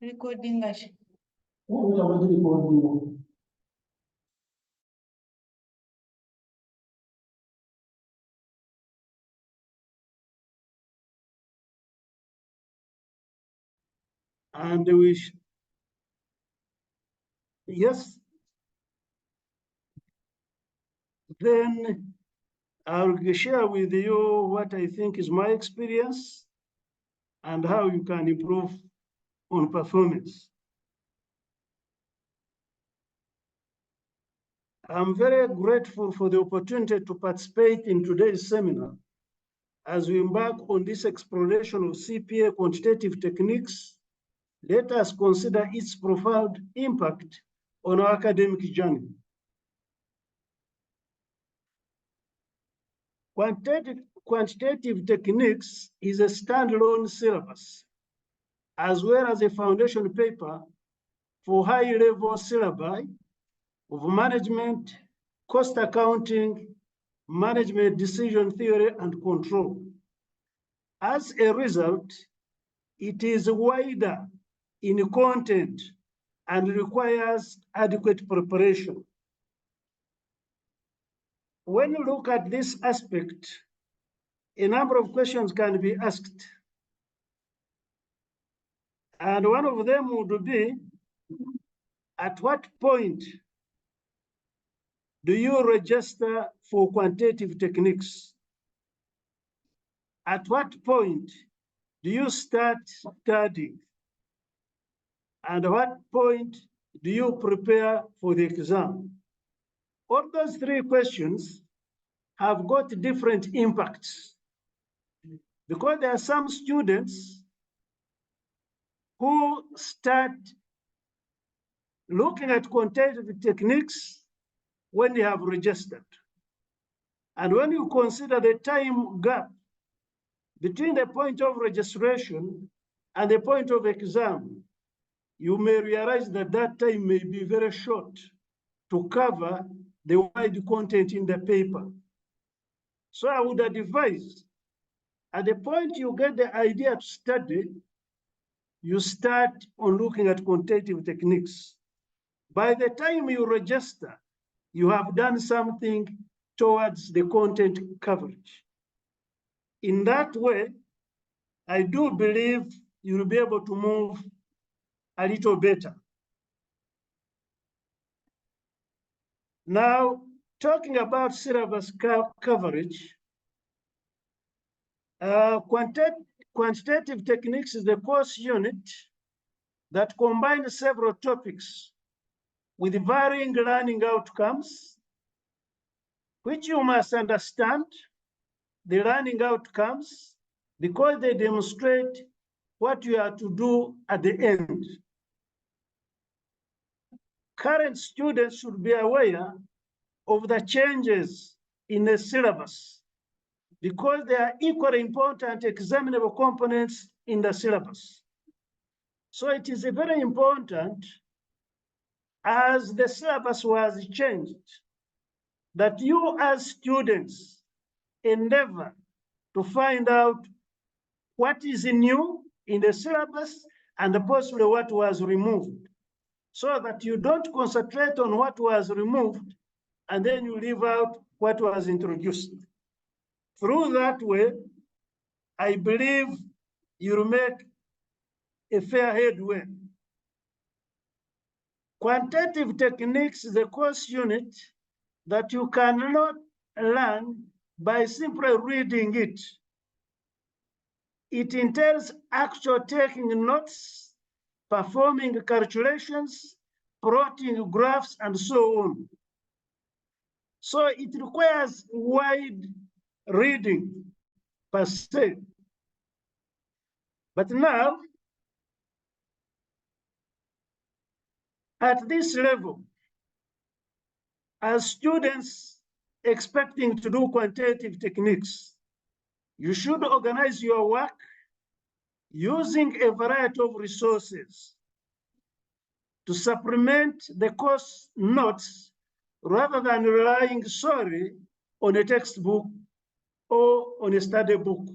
Recording. And yes, then I'll share with you what I think is my experience and how you can improve on performance. I'm very grateful for the opportunity to participate in today's seminar as we embark on this exploration of CPA quantitative techniques. Let us consider its profound impact on our academic journey. Quantitative techniques is a standalone syllabus, as well as a foundation paper for high-level syllabi of management, cost accounting, management decision theory, and control. As a result, it is wider in content and requires adequate preparation. When you look at this aspect, a number of questions can be asked. And one of them would be, at what point do you register for quantitative techniques? At what point do you start studying? And at what point do you prepare for the exam? All those three questions have got different impacts, because there are some students who start looking at quantitative techniques when they have registered. And when you consider the time gap between the point of registration and the point of exam, you may realize that that time may be very short to cover the wide content in the paper. So I would advise, at the point you get the idea to study, you start on looking at quantitative techniques. By the time you register, you have done something towards the content coverage. In that way, I do believe you'll be able to move a little better. Now, talking about syllabus coverage, quantitative techniques is the course unit that combines several topics with varying learning outcomes, which you must understand the learning outcomes because they demonstrate what you are to do at the end. Current students should be aware of the changes in the syllabus because they are equally important examinable components in the syllabus. So it is very important, as the syllabus was changed, that you as students endeavor to find out what is new in the syllabus and possibly what was removed, so that you don't concentrate on what was removed and then you leave out what was introduced. Through that way, I believe you'll make a fair headway. Quantitative techniques is a course unit that you cannot learn by simply reading it. It entails actual taking notes, performing calculations, plotting graphs, and so on. So it requires wide reading per se. But now, at this level, as students expecting to do quantitative techniques, you should organize your work using a variety of resources to supplement the course notes rather than relying solely on a textbook or on a study book.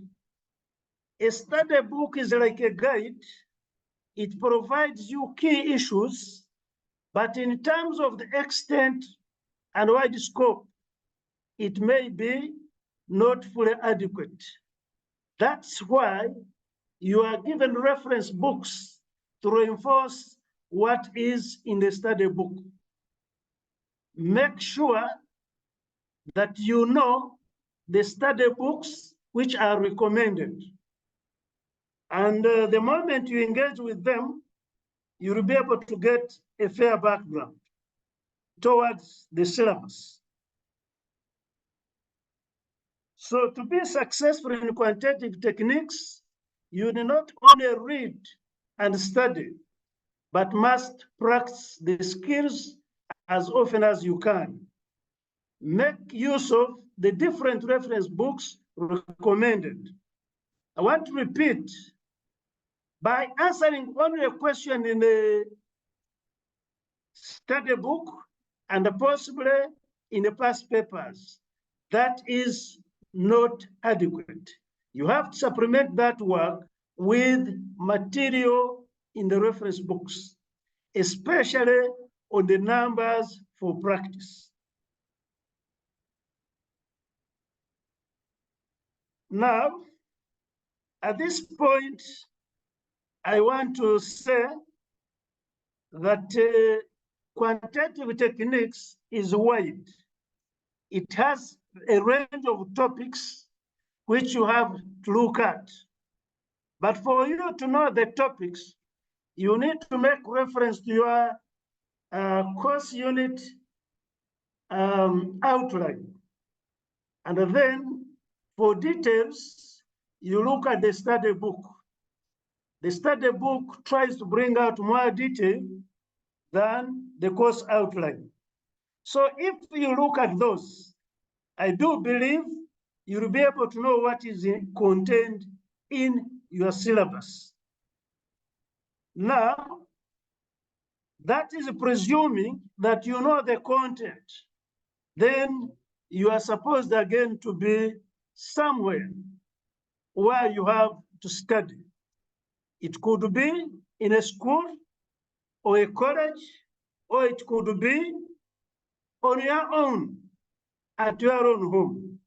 A study book is like a guide. It provides you key issues, but in terms of the extent and wide scope, it may be not fully adequate. That's why you are given reference books to reinforce what is in the study book. Make sure that you know the study books which are recommended. And the moment you engage with them, you will be able to get a fair background towards the syllabus. So to be successful in quantitative techniques, you do not only read and study, but must practice the skills as often as you can. Make use of the different reference books recommended. I want to repeat, by answering only a question in the study book and possibly in the past papers, that is not adequate. You have to supplement that work with material in the reference books, especially on the numbers for practice. Now, at this point, I want to say that quantitative techniques is wide. It has a range of topics which you have to look at. But for you to know the topics, you need to make reference to your course unit outline. And then for details, you look at the study book. The study book tries to bring out more detail than the course outline. So if you look at those, I do believe you'll be able to know what is contained in your syllabus. Now, that is presuming that you know the content. Then you are supposed again to be somewhere where you have to study. It could be in a school or a college, or it could be on your own, at your own home.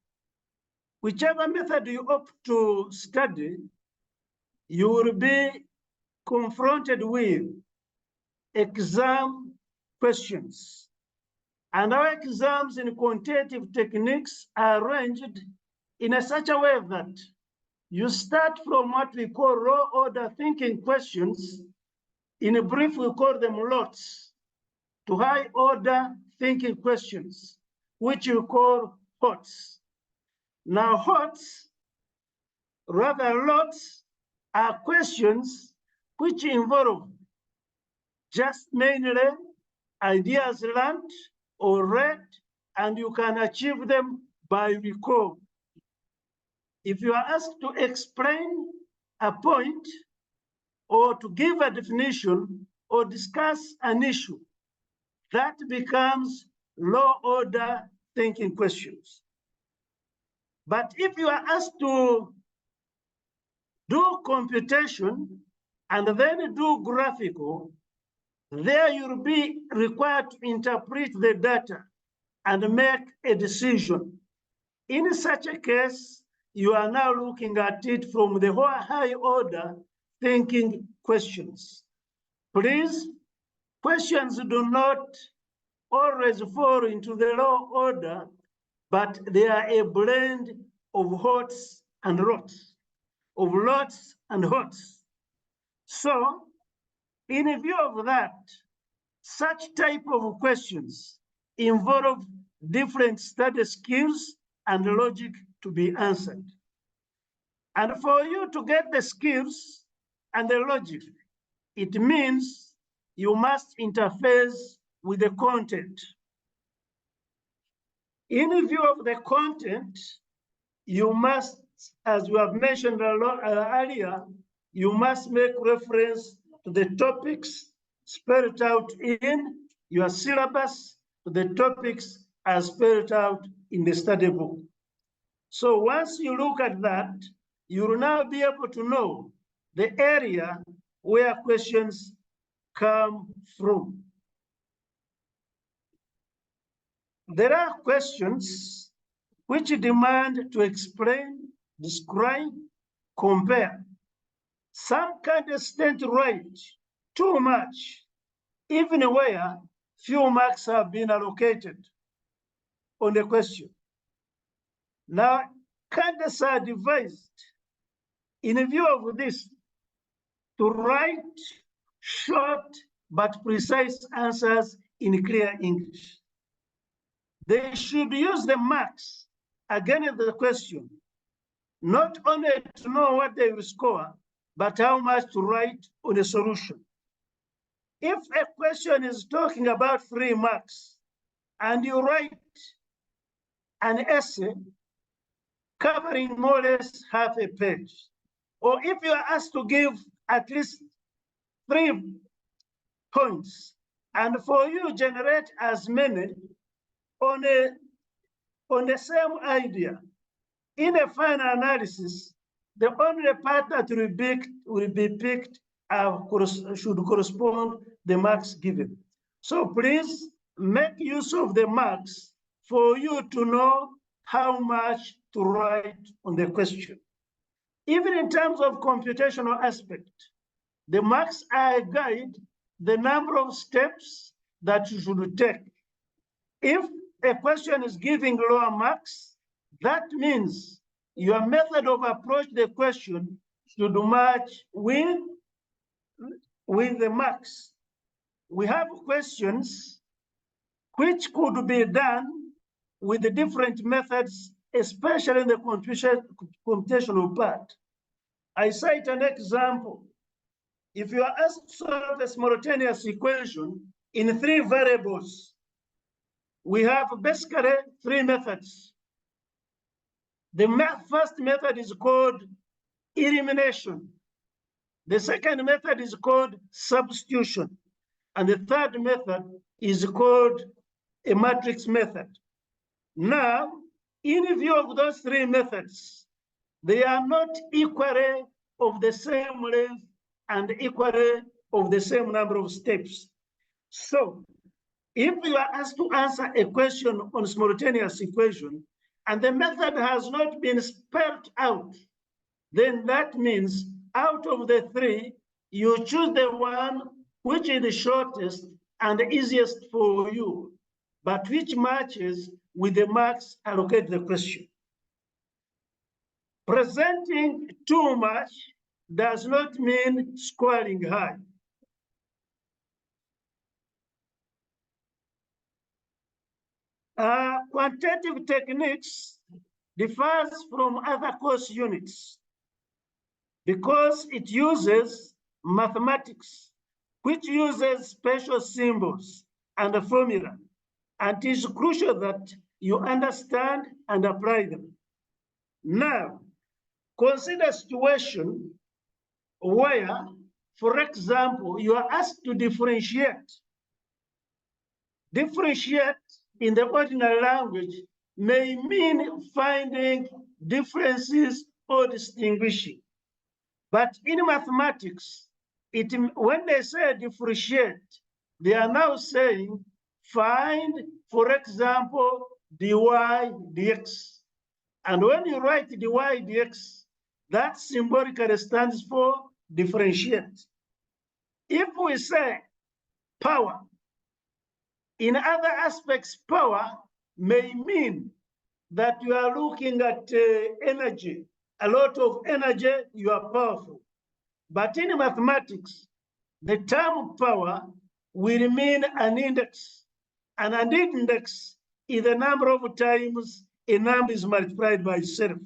Whichever method you opt to study, you will be confronted with exam questions. And our exams in quantitative techniques are arranged in such a way that you start from what we call raw order thinking questions. In brief, we call them lots, to high order thinking questions, which we call HOTS. Now, HOTS, rather lots, are questions which involve just mainly ideas learned or read, and you can achieve them by recall. If you are asked to explain a point or to give a definition or discuss an issue, that becomes low order thinking questions. But if you are asked to do computation and then do graphical, there you'll be required to interpret the data and make a decision. In such a case, you are now looking at it from the high order thinking questions. Please, questions do not always fall into the low order, but they are a blend of HOTS and ROTS, of lots and HOTS. So, in view of that, such type of questions involve different study skills and logic to be answered. And for you to get the skills and the logic, it means you must interface with the content. In view of the content, you must, as we have mentioned earlier, you must make reference to the topics spelled out in your syllabus, to the topics as spelled out in the study book. So once you look at that, you will now be able to know the area where questions come from. There are questions which demand to explain, describe, compare. Some contestants write too much, even where few marks have been allocated on the question. Now, candidates are advised, in view of this, to write short but precise answers in clear English. They should use the marks against the question, not only to know what they will score, but how much to write on a solution. If a question is talking about 3 marks and you write an essay covering more or less half a page, or if you are asked to give at least 3 points, and for you generate as many on the same idea, in a final analysis, the only part that will be picked should correspond the marks given. So please make use of the marks for you to know how much to write on the question. Even in terms of computational aspect, the marks are a guide, the number of steps that you should take. If a question is giving lower marks, that means your method of approach the question should match with the marks. We have questions which could be done with the different methods, especially in the computational part. I cite an example. If you are asked to solve a simultaneous equation in 3 variables, we have basically 3 methods. The first method is called elimination. The second method is called substitution. And the third method is called a matrix method. Now, in view of those 3 methods, they are not equally of the same length and equally of the same number of steps. So, if you are asked to answer a question on simultaneous equation, and the method has not been spelled out, then that means out of the 3, you choose the one which is the shortest and the easiest for you, but which matches with the marks allocated to the question. Presenting too much does not mean scoring high. Quantitative techniques differs from other course units because it uses mathematics, which uses special symbols and a formula, and it is crucial that you understand and apply them. Now, consider a situation where, for example, you are asked to differentiate. Differentiate in the ordinary language may mean finding differences or distinguishing. But in mathematics, when they say differentiate, they are now saying find, for example, dy dx. And when you write dy dx, that symbolically stands for differentiate. If we say power, in other aspects, power may mean that you are looking at energy. A lot of energy, you are powerful. But in mathematics, the term power will mean an index. And an index is the number of times a number is multiplied by itself.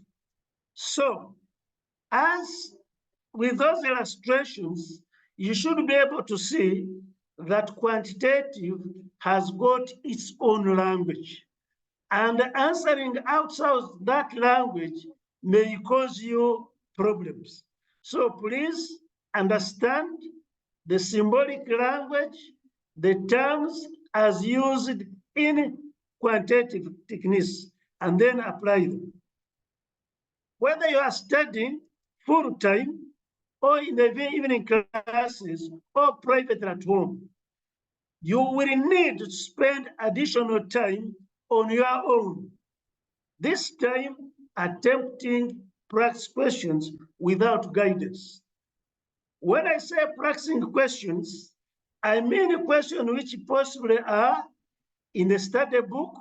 So, as with those illustrations, you should be able to see that quantitative has got its own language. And answering outside that language may cause you problems. So please understand the symbolic language, the terms as used in quantitative techniques, and then apply them. Whether you are studying full-time, or in the evening classes, or private at home. You will need to spend additional time on your own. This time attempting practice questions without guidance. When I say practicing questions, I mean questions which possibly are in the study book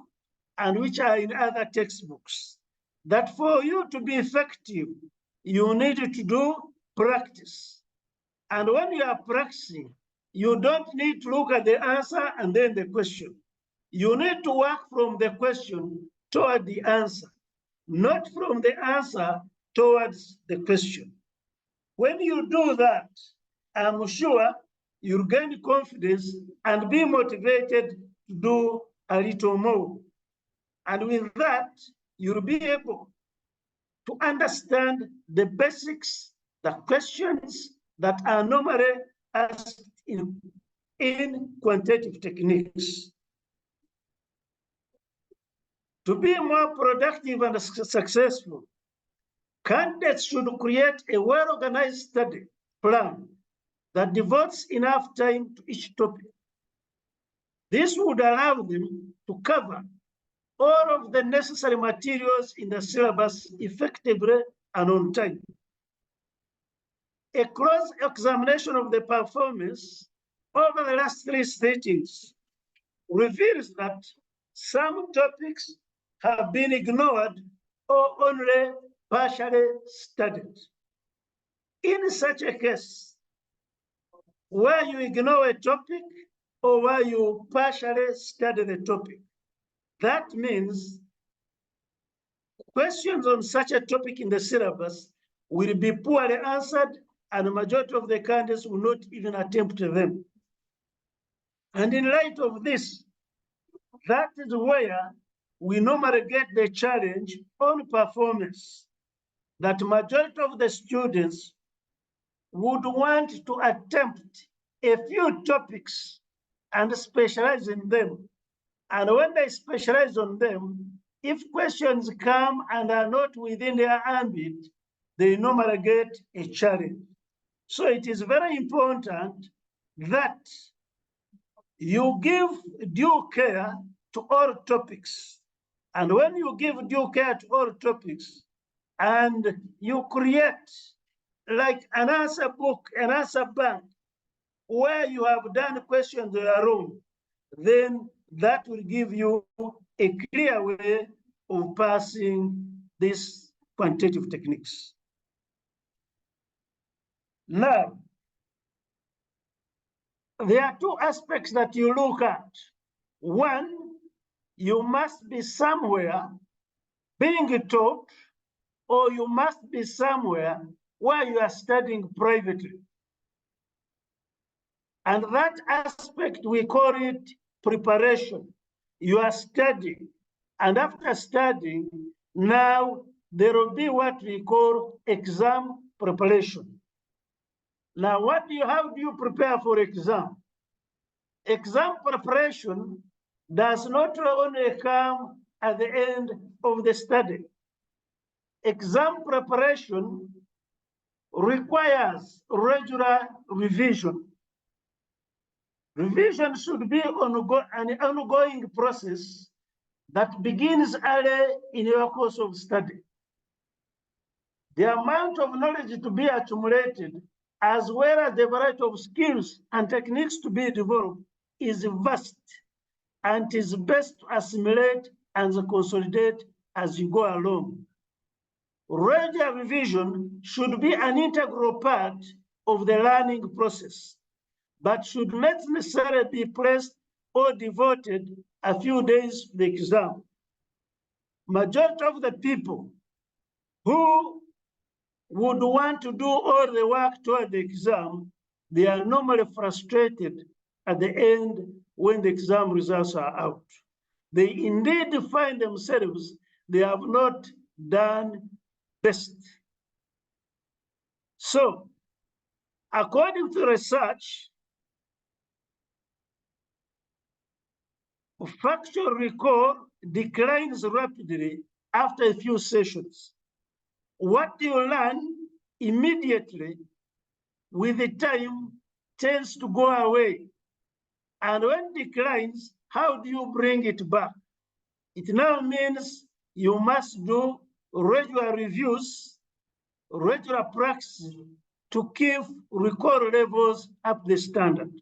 and which are in other textbooks. That for you to be effective, you need to do practice. And when you are practicing, you don't need to look at the answer and then the question. You need to work from the question toward the answer, not from the answer towards the question. When you do that, I'm sure you'll gain confidence and be motivated to do a little more. And with that, you'll be able to understand the basics, the questions that are normally asked in quantitative techniques. To be more productive and successful, candidates should create a well-organized study plan that devotes enough time to each topic. This would allow them to cover all of the necessary materials in the syllabus effectively and on time. A close examination of the performance over the last 3 sittings reveals that some topics have been ignored or only partially studied. In such a case, where you ignore a topic or where you partially study the topic, that means questions on such a topic in the syllabus will be poorly answered, and the majority of the candidates will not even attempt them. And in light of this, that is where we normally get the challenge on performance, that majority of the students would want to attempt a few topics and specialize in them. And when they specialize on them, if questions come and are not within their ambit, they normally get a challenge. So it is very important that you give due care to all topics. And when you give due care to all topics and you create like an answer book, an answer bank, where you have done questions on your own, then that will give you a clear way of passing these quantitative techniques. Now, there are 2 aspects that you look at. One, you must be somewhere being taught, or you must be somewhere where you are studying privately. And that aspect, we call it preparation. You are studying, and after studying, now there will be what we call exam preparation. Now, how do you prepare for exam? Exam preparation does not only come at the end of the study. Exam preparation requires regular revision. Revision should be an ongoing process that begins early in your course of study. The amount of knowledge to be accumulated, as well as the variety of skills and techniques to be developed, is vast, and is best to assimilate and consolidate as you go along. Regular revision should be an integral part of the learning process, but should not necessarily be placed or devoted a few days to the exam. Majority of the people who would want to do all the work toward the exam, they are normally frustrated at the end when the exam results are out. They indeed find themselves, they have not done best. So, according to research, factual recall declines rapidly after a few sessions. What you learn immediately with the time tends to go away. And when it declines, how do you bring it back? It now means you must do regular reviews, regular practice to keep recall levels up the standard.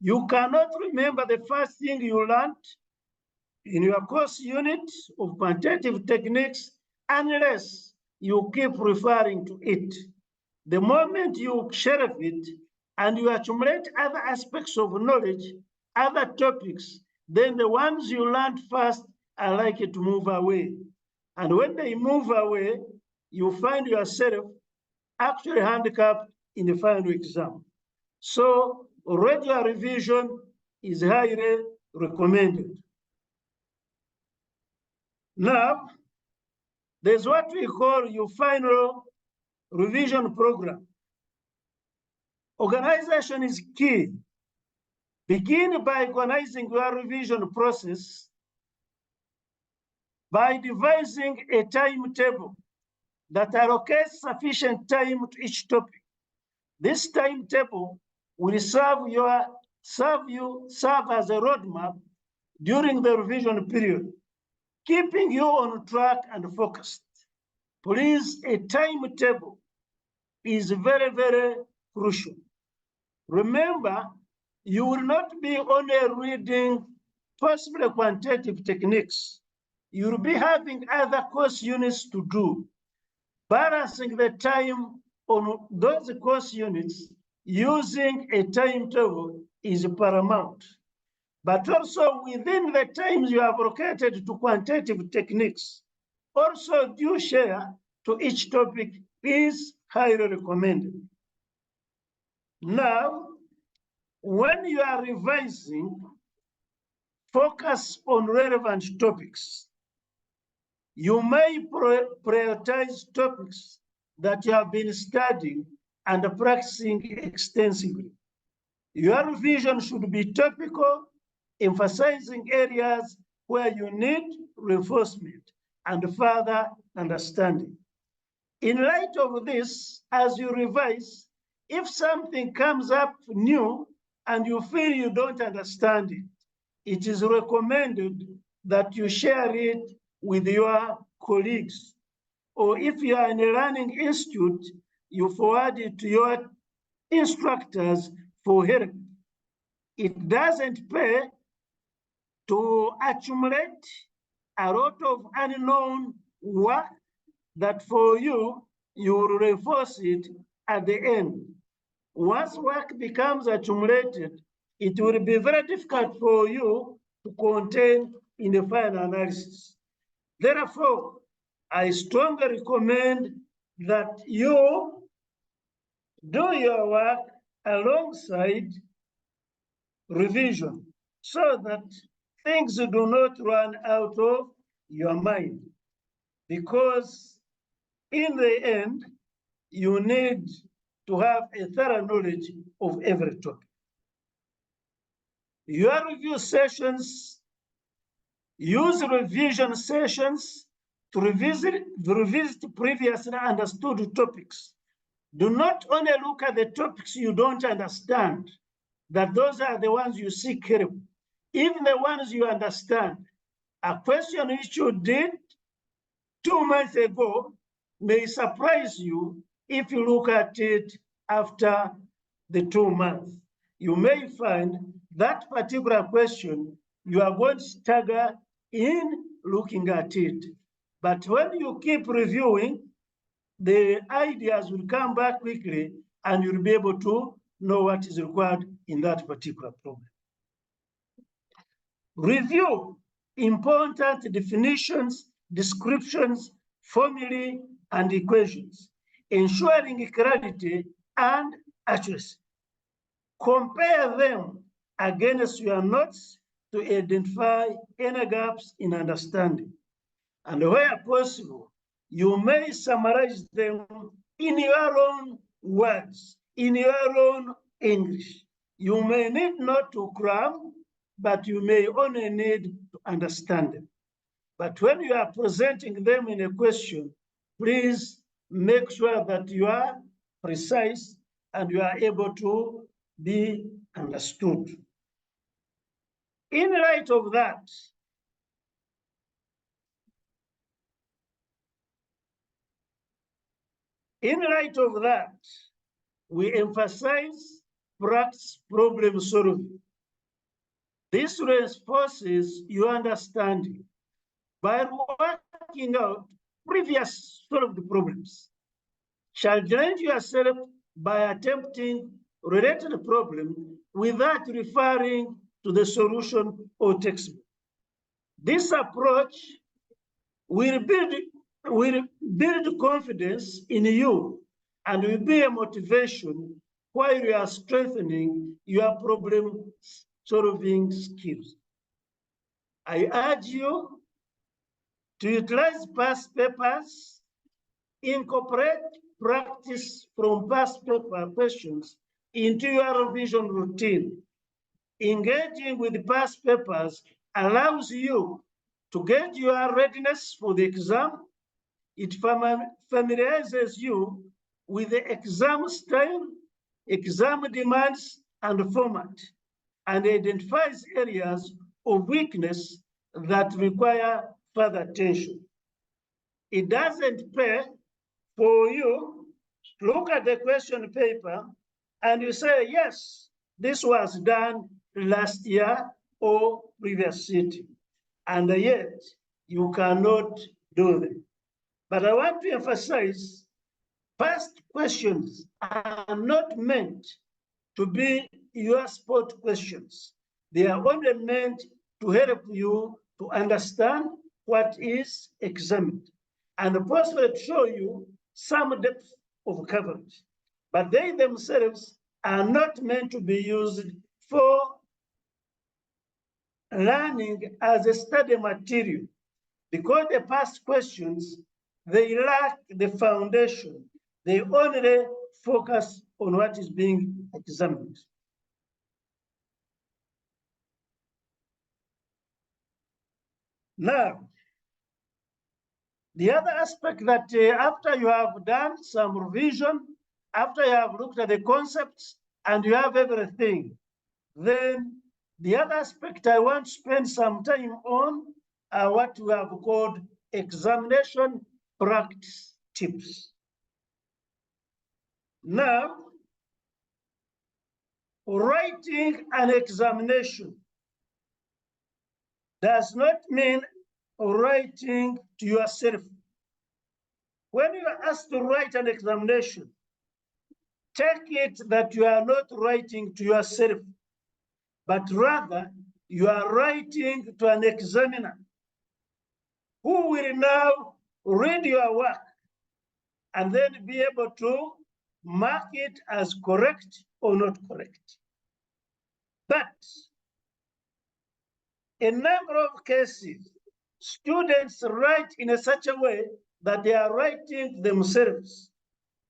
You cannot remember the first thing you learned in your course unit of quantitative techniques unless you keep referring to it. The moment you shelve it and you accumulate other aspects of knowledge, other topics, then the ones you learned first are likely to move away. And when they move away, you find yourself actually handicapped in the final exam. So regular revision is highly recommended. Now, there's what we call your final revision program. Organization is key. Begin by organizing your revision process by devising a timetable that allocates sufficient time to each topic. This timetable will serve as a roadmap during the revision period, keeping you on track and focused. Please, a timetable is very, very crucial. Remember, you will not be only reading possibly quantitative techniques. You'll be having other course units to do. Balancing the time on those course units using a timetable is paramount. But also within the times you have allocated to quantitative techniques, also due share to each topic is highly recommended. Now, when you are revising, focus on relevant topics. You may prioritize topics that you have been studying and practicing extensively. Your revision should be topical, emphasizing areas where you need reinforcement and further understanding. In light of this, as you revise, if something comes up new and you feel you don't understand it, it is recommended that you share it with your colleagues. Or if you are in a learning institute, you forward it to your instructors for help. It doesn't pay to accumulate a lot of unknown work that for you, you will reinforce it at the end. Once work becomes accumulated, it will be very difficult for you to contain in the final analysis. Therefore, I strongly recommend that you do your work alongside revision so that things do not run out of your mind. Because in the end, you need to have a thorough knowledge of every topic. Your review sessions, use revision sessions to revisit previously understood topics. Do not only look at the topics you don't understand, that those are the ones you seek help. Even the ones you understand, a question which you did 2 months ago may surprise you if you look at it after the 2 months. You may find that particular question, you are going to stagger in looking at it. But when you keep reviewing, the ideas will come back quickly and you'll be able to know what is required in that particular problem. Review important definitions, descriptions, formulae, and equations, ensuring clarity and accuracy. Compare them against your notes to identify any gaps in understanding. And where possible, you may summarize them in your own words, in your own English. You may need not to cram, but you may only need to understand them. But when you are presenting them in a question, please make sure that you are precise and you are able to be understood. In light of that, we emphasize practice problem solving. This reinforces your understanding by working out previous solved problems. Challenge yourself by attempting related problem without referring to the solution or textbook. This approach will build confidence in you and will be a motivation while you are strengthening your problem solving skills. I urge you to utilize past papers, incorporate practice from past paper questions into your revision routine. Engaging with past papers allows you to get your readiness for the exam. It familiarizes you with the exam style, exam demands, and format, and identifies areas of weakness that require further attention. It doesn't pay for you to look at the question paper and you say, yes, this was done last year or previous sitting, and yet you cannot do them. But I want to emphasize, past questions are not meant to be your spot questions. They are only meant to help you to understand what is examined and possibly to show you some depth of coverage. But they themselves are not meant to be used for learning as a study material, because the past questions, they lack the foundation. They only focus on what is being examined. Now, the other aspect that after you have done some revision, after you have looked at the concepts and you have everything, then the other aspect I want to spend some time on are what we have called examination practice tips. Now, writing an examination does not mean writing to yourself. When you are asked to write an examination, take it that you are not writing to yourself, but rather you are writing to an examiner who will now read your work and then be able to mark it as correct or not correct. But in a number of cases, students write in such a way that they are writing themselves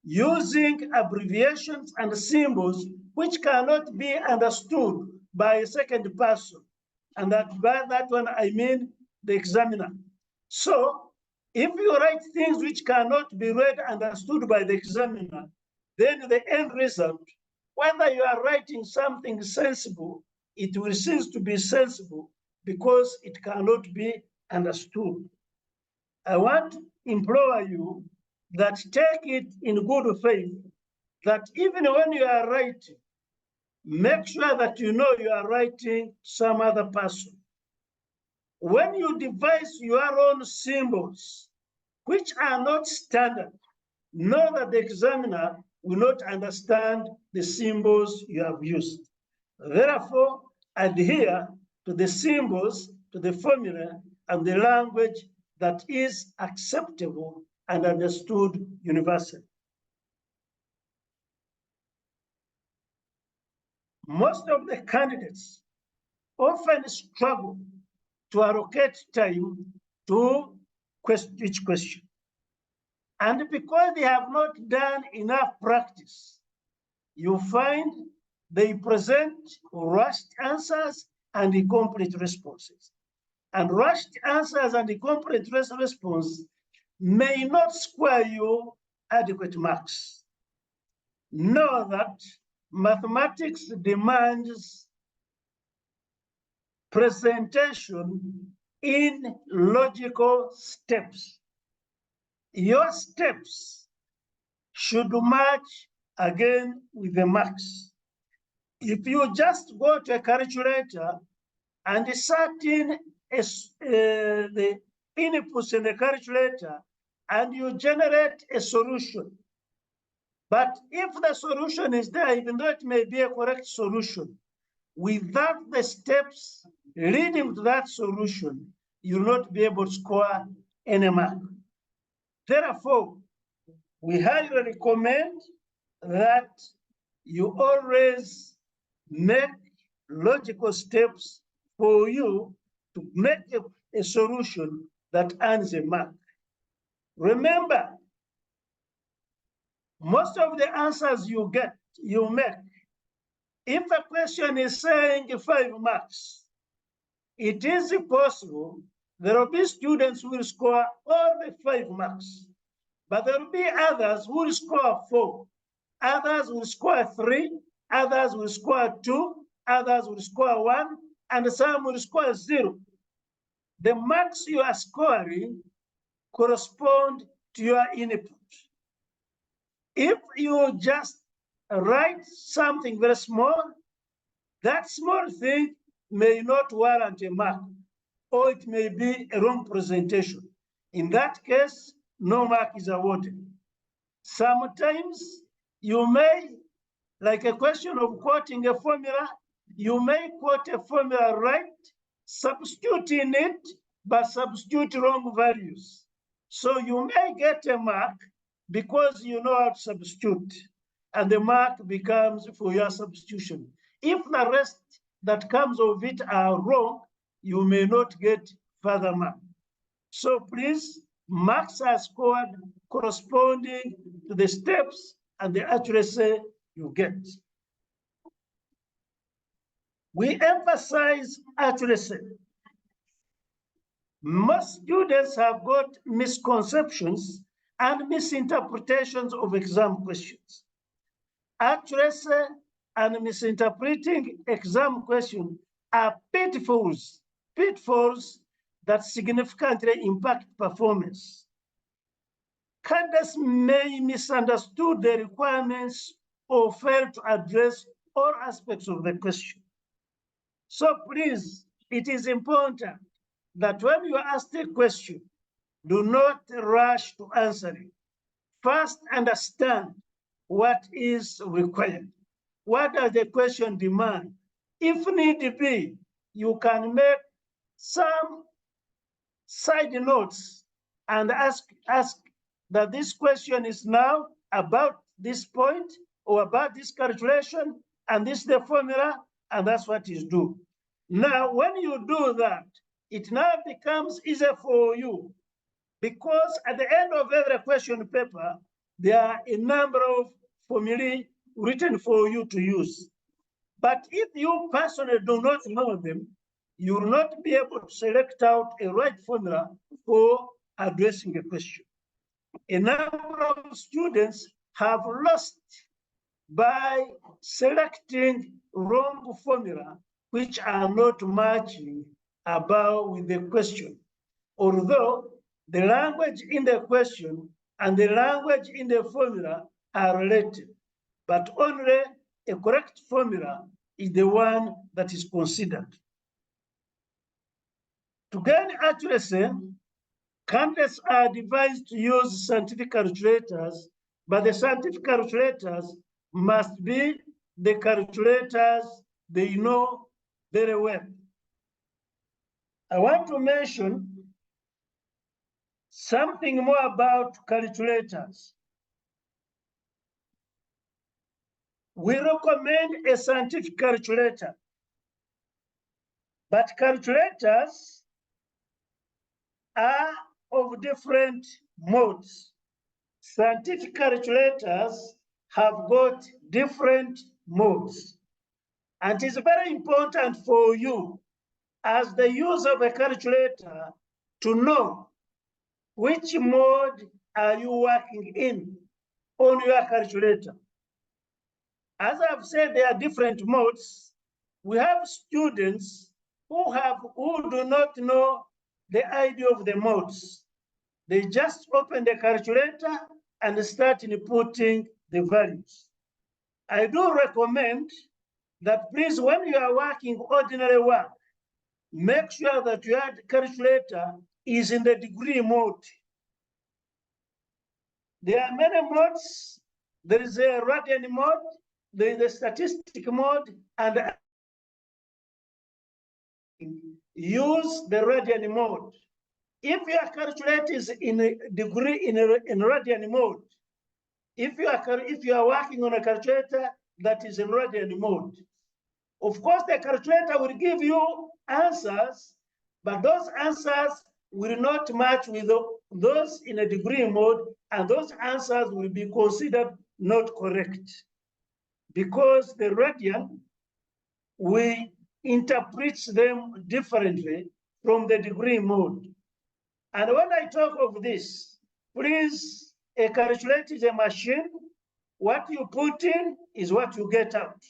using abbreviations and symbols which cannot be understood by a second person. And that by that one, I mean the examiner. So if you write things which cannot be read and understood by the examiner, then the end result, whether you are writing something sensible, it will cease to be sensible because it cannot be understood. I want to implore you that take it in good faith that even when you are writing, make sure that you know you are writing some other person. When you devise your own symbols, which are not standard, know that the examiner will not understand the symbols you have used. Therefore, adhere to the symbols, to the formula, and the language that is acceptable and understood universally. Most of the candidates often struggle to allocate time to each question. And because they have not done enough practice, you find they present rushed answers and incomplete responses. And rushed answers and incomplete responses may not square you adequate marks. Know that mathematics demands presentation in logical steps. Your steps should match again with the marks. If you just go to a calculator and certain the inputs in the calculator and you generate a solution, but if the solution is there, even though it may be a correct solution, without the steps leading to that solution, you will not be able to score any mark. Therefore, we highly recommend that you always make logical steps for you to make a solution that earns a mark. Remember, most of the answers you make, if a question is saying 5 marks, it is possible there will be students who will score all the 5 marks, but there will be others who will score 4, others will score 3, others will score 2, others will score 1, and some will score 0. The marks you are scoring correspond to your input. If you just write something very small, that small thing may not warrant a mark, or it may be a wrong presentation. In that case, no mark is awarded. Sometimes you may, like a question of quoting a formula, you may quote a formula right, substitute in it, but substitute wrong values. So you may get a mark because you know how to substitute, and the mark becomes for your substitution. If the rest that comes of it are wrong, you may not get further mark. So please, marks are scored corresponding to the steps and the accuracy you get. We emphasize accuracy. Most students have got misconceptions and misinterpretations of exam questions. Accuracy and misinterpreting exam questions are pitfalls that significantly impact performance. Candidates may misunderstand the requirements or fail to address all aspects of the question. So please, it is important that when you ask a question, do not rush to answer it. First, understand what is required. What does the question demand? If need be, you can make some side notes and ask that this question is now about this point or about this calculation, and this is the formula, and that's what is due. Now, when you do that, it now becomes easier for you, because at the end of every question paper, there are a number of formulae written for you to use. But if you personally do not know them, you will not be able to select out a right formula for addressing a question. A number of students have lost by selecting wrong formula, which are not matching about with the question. Although the language in the question and the language in the formula are related, but only a correct formula is the one that is considered. To gain accuracy, candidates are advised to use scientific calculators, but the scientific calculators must be the calculators they know very well. I want to mention something more about calculators. We recommend a scientific calculator, but calculators are of different modes. Scientific calculators have got different modes. And it is very important for you, as the user of a calculator, to know which mode are you working in. on your calculator. As I've said, there are different modes. We have students who do not know the idea of the modes. They just open the calculator and start inputting the values. I do recommend that please, when you are working ordinary work, make sure that your calculator is in the degree mode. There are many modes. There is a radian mode, there is a statistic mode, and use the radian mode. If your calculator is in a degree in radian mode, if you are working on a calculator that is in radian mode, of course the calculator will give you answers, but those answers will not match with those in a degree mode, and those answers will be considered not correct, because the radian, we interpret them differently from the degree mode. And when I talk of this, please, a calculator is a machine. What you put in is what you get out.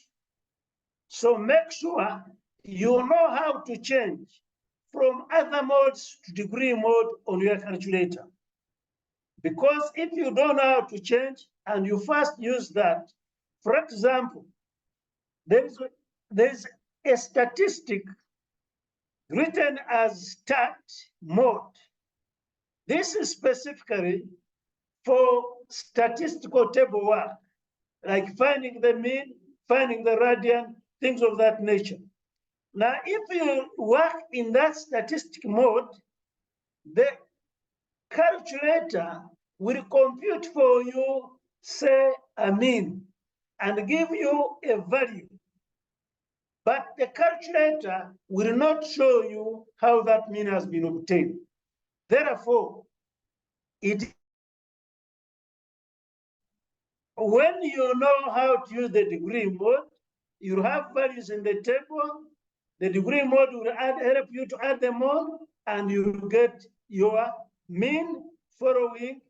So make sure you know how to change from other modes to degree mode on your calculator. Because if you don't know how to change and you first use that, for example, there's a statistic written as stat mode. This is specifically for statistical table work, like finding the mean, finding the radian, things of that nature. Now, if you work in that statistic mode, the calculator will compute for you, say, a mean, and give you a value. But the calculator will not show you how that mean has been obtained. Therefore, when you know how to use the degree mode, you have values in the table. The degree mode will help you to add them on, and you get your mean following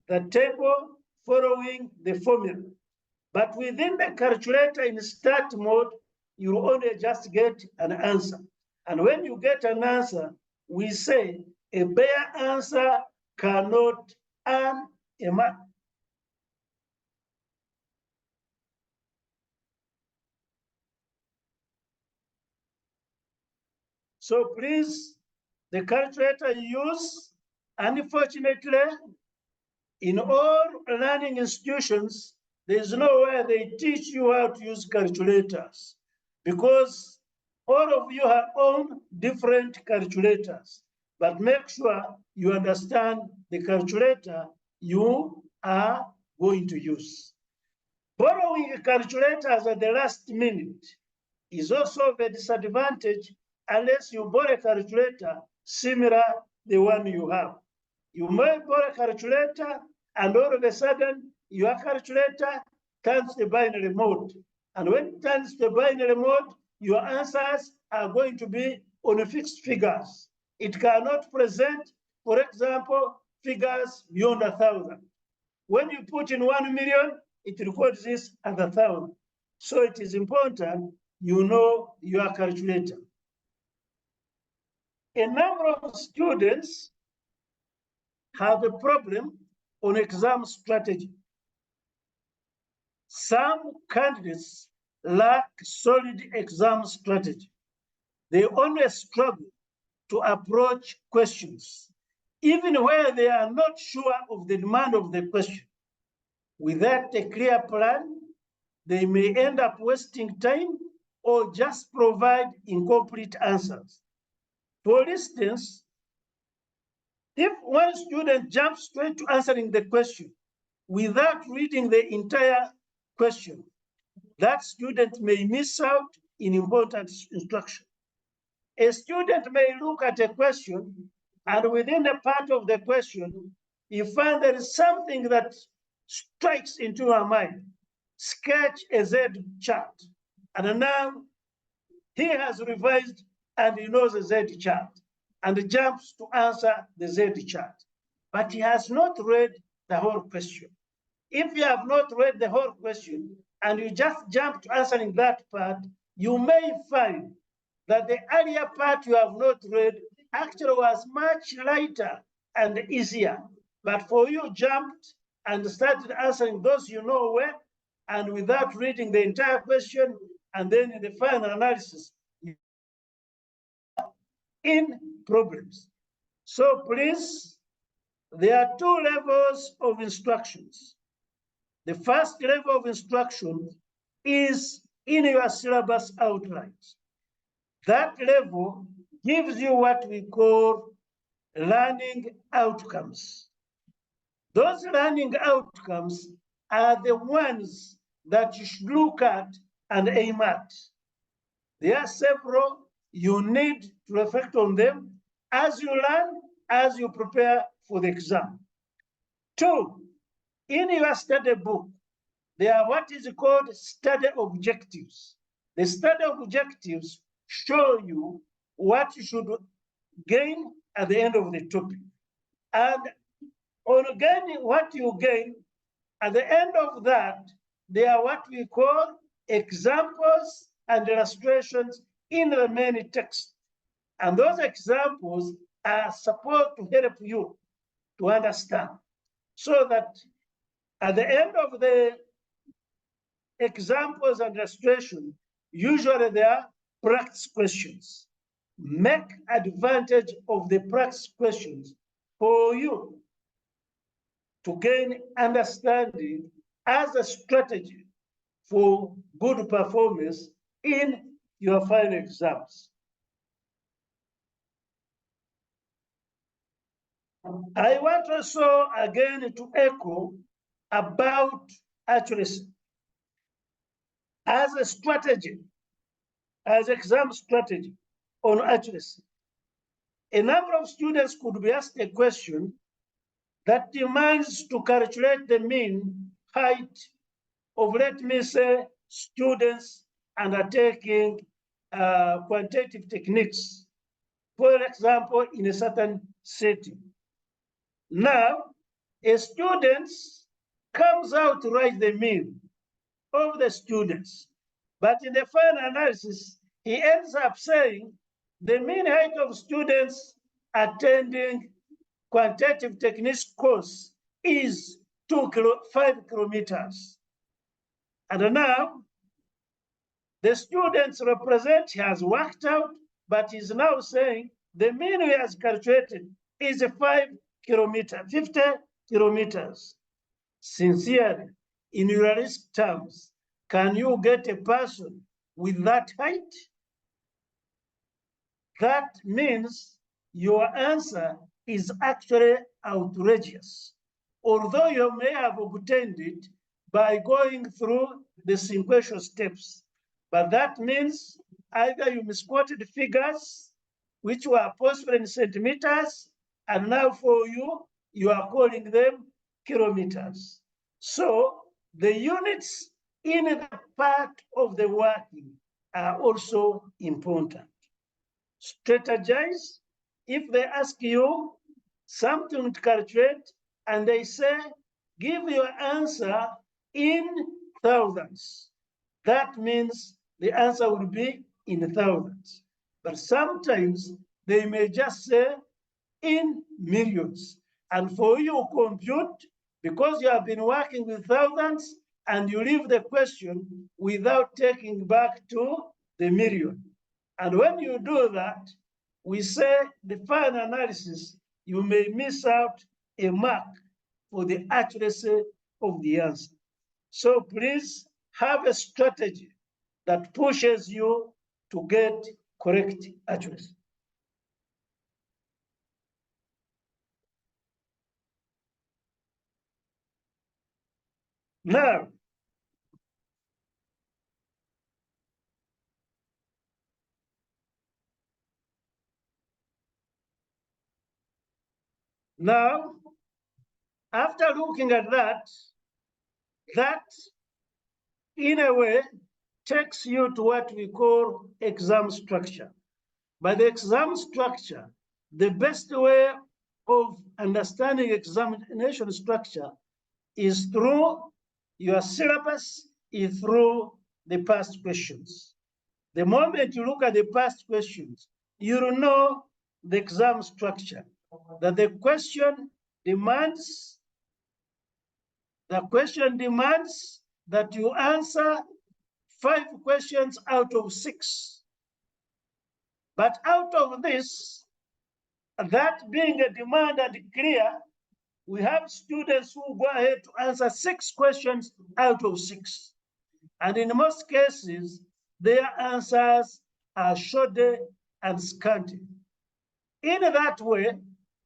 the table, following the formula. But within the calculator in stat mode, you only just get an answer. And when you get an answer, we say a bare answer cannot earn a mark. So please, the calculator you use, unfortunately, in all learning institutions, there's no way they teach you how to use calculators, because all of you have own different calculators. But make sure you understand the calculator you are going to use. Borrowing calculators at the last minute is also a disadvantage unless you borrow a calculator similar to the one you have. You may borrow a calculator and all of a sudden your calculator turns the binary mode. And when it turns the binary mode, your answers are going to be on fixed figures. It cannot present, for example, figures beyond 1,000. When you put in 1 million, it records this as 1,000. So it is important you know your calculator. A number of students have a problem on exam strategy. Some candidates lack solid exam strategy. They only struggle to approach questions, even where they are not sure of the demand of the question. Without a clear plan, they may end up wasting time or just provide incomplete answers. For instance, if one student jumps straight to answering the question without reading the entire question, that student may miss out in important instruction. A student may look at a question, and within a part of the question, you find there is something that strikes into her mind. Sketch a Z chart. And now he has revised and he knows the Z chart and jumps to answer the Z chart. But he has not read the whole question. if you have not read the whole question and you just jump to answering that part, you may find that the earlier part you have not read actually was much lighter and easier. But for you jumped and started answering those you know well, and without reading the entire question, and then in the final analysis, in problems. So please, there are two levels of instructions. The first level of instruction is in your syllabus outlines. That level gives you what we call learning outcomes. Those learning outcomes are the ones that you should look at and aim at. There are several, you need to reflect on them as you learn, as you prepare for the exam. Two, in your study book, there are what is called study objectives. The study objectives show you what you should gain at the end of the topic. And on gaining what you gain, at the end of that, there are what we call examples and illustrations in the main text. And those examples are supposed to help you to understand, so that at the end of the examples and illustration, usually they are practice questions. Make advantage of the practice questions for you to gain understanding as a strategy for good performance in your final exams. I want also again to echo about accuracy as a strategy, as exam strategy on accuracy. A number of students could be asked a question that demands to calculate the mean height of, let me say, students undertaking quantitative techniques, for example, in a certain setting. Now, a student comes out to write the mean of the students, but in the final analysis, he ends up saying the mean height of students attending quantitative techniques course is 5 kilometers. And now, the students represent, he has worked out, but he's now saying the mean he has calculated is 50 kilometers. Sincerely, in realistic terms, can you get a person with that height? That means your answer is actually outrageous, although you may have obtained it by going through the sequential steps. But that means either you misquoted figures, which were possible in centimeters, and now for you, you are calling them kilometers. So the units in the part of the working are also important. Strategize. If they ask you something to calculate and they say, give your answer in thousands, that means the answer will be in thousands. But sometimes they may just say in millions. And for you compute, because you have been working with thousands, and you leave the question without taking back to the million. And when you do that, we say the final analysis, you may miss out a mark for the accuracy of the answer. So please have a strategy that pushes you to get correct accuracy. Now, after looking at that in a way takes you to what we call exam structure. By the exam structure, the best way of understanding examination structure is through your syllabus, is through the past questions. The moment you look at the past questions, you will know the exam structure, that the question demands that you answer 5 questions out of 6. But out of this, that being a demand and clear, we have students who go ahead to answer 6 questions out of 6. And in most cases, their answers are shoddy and scanty. In that way,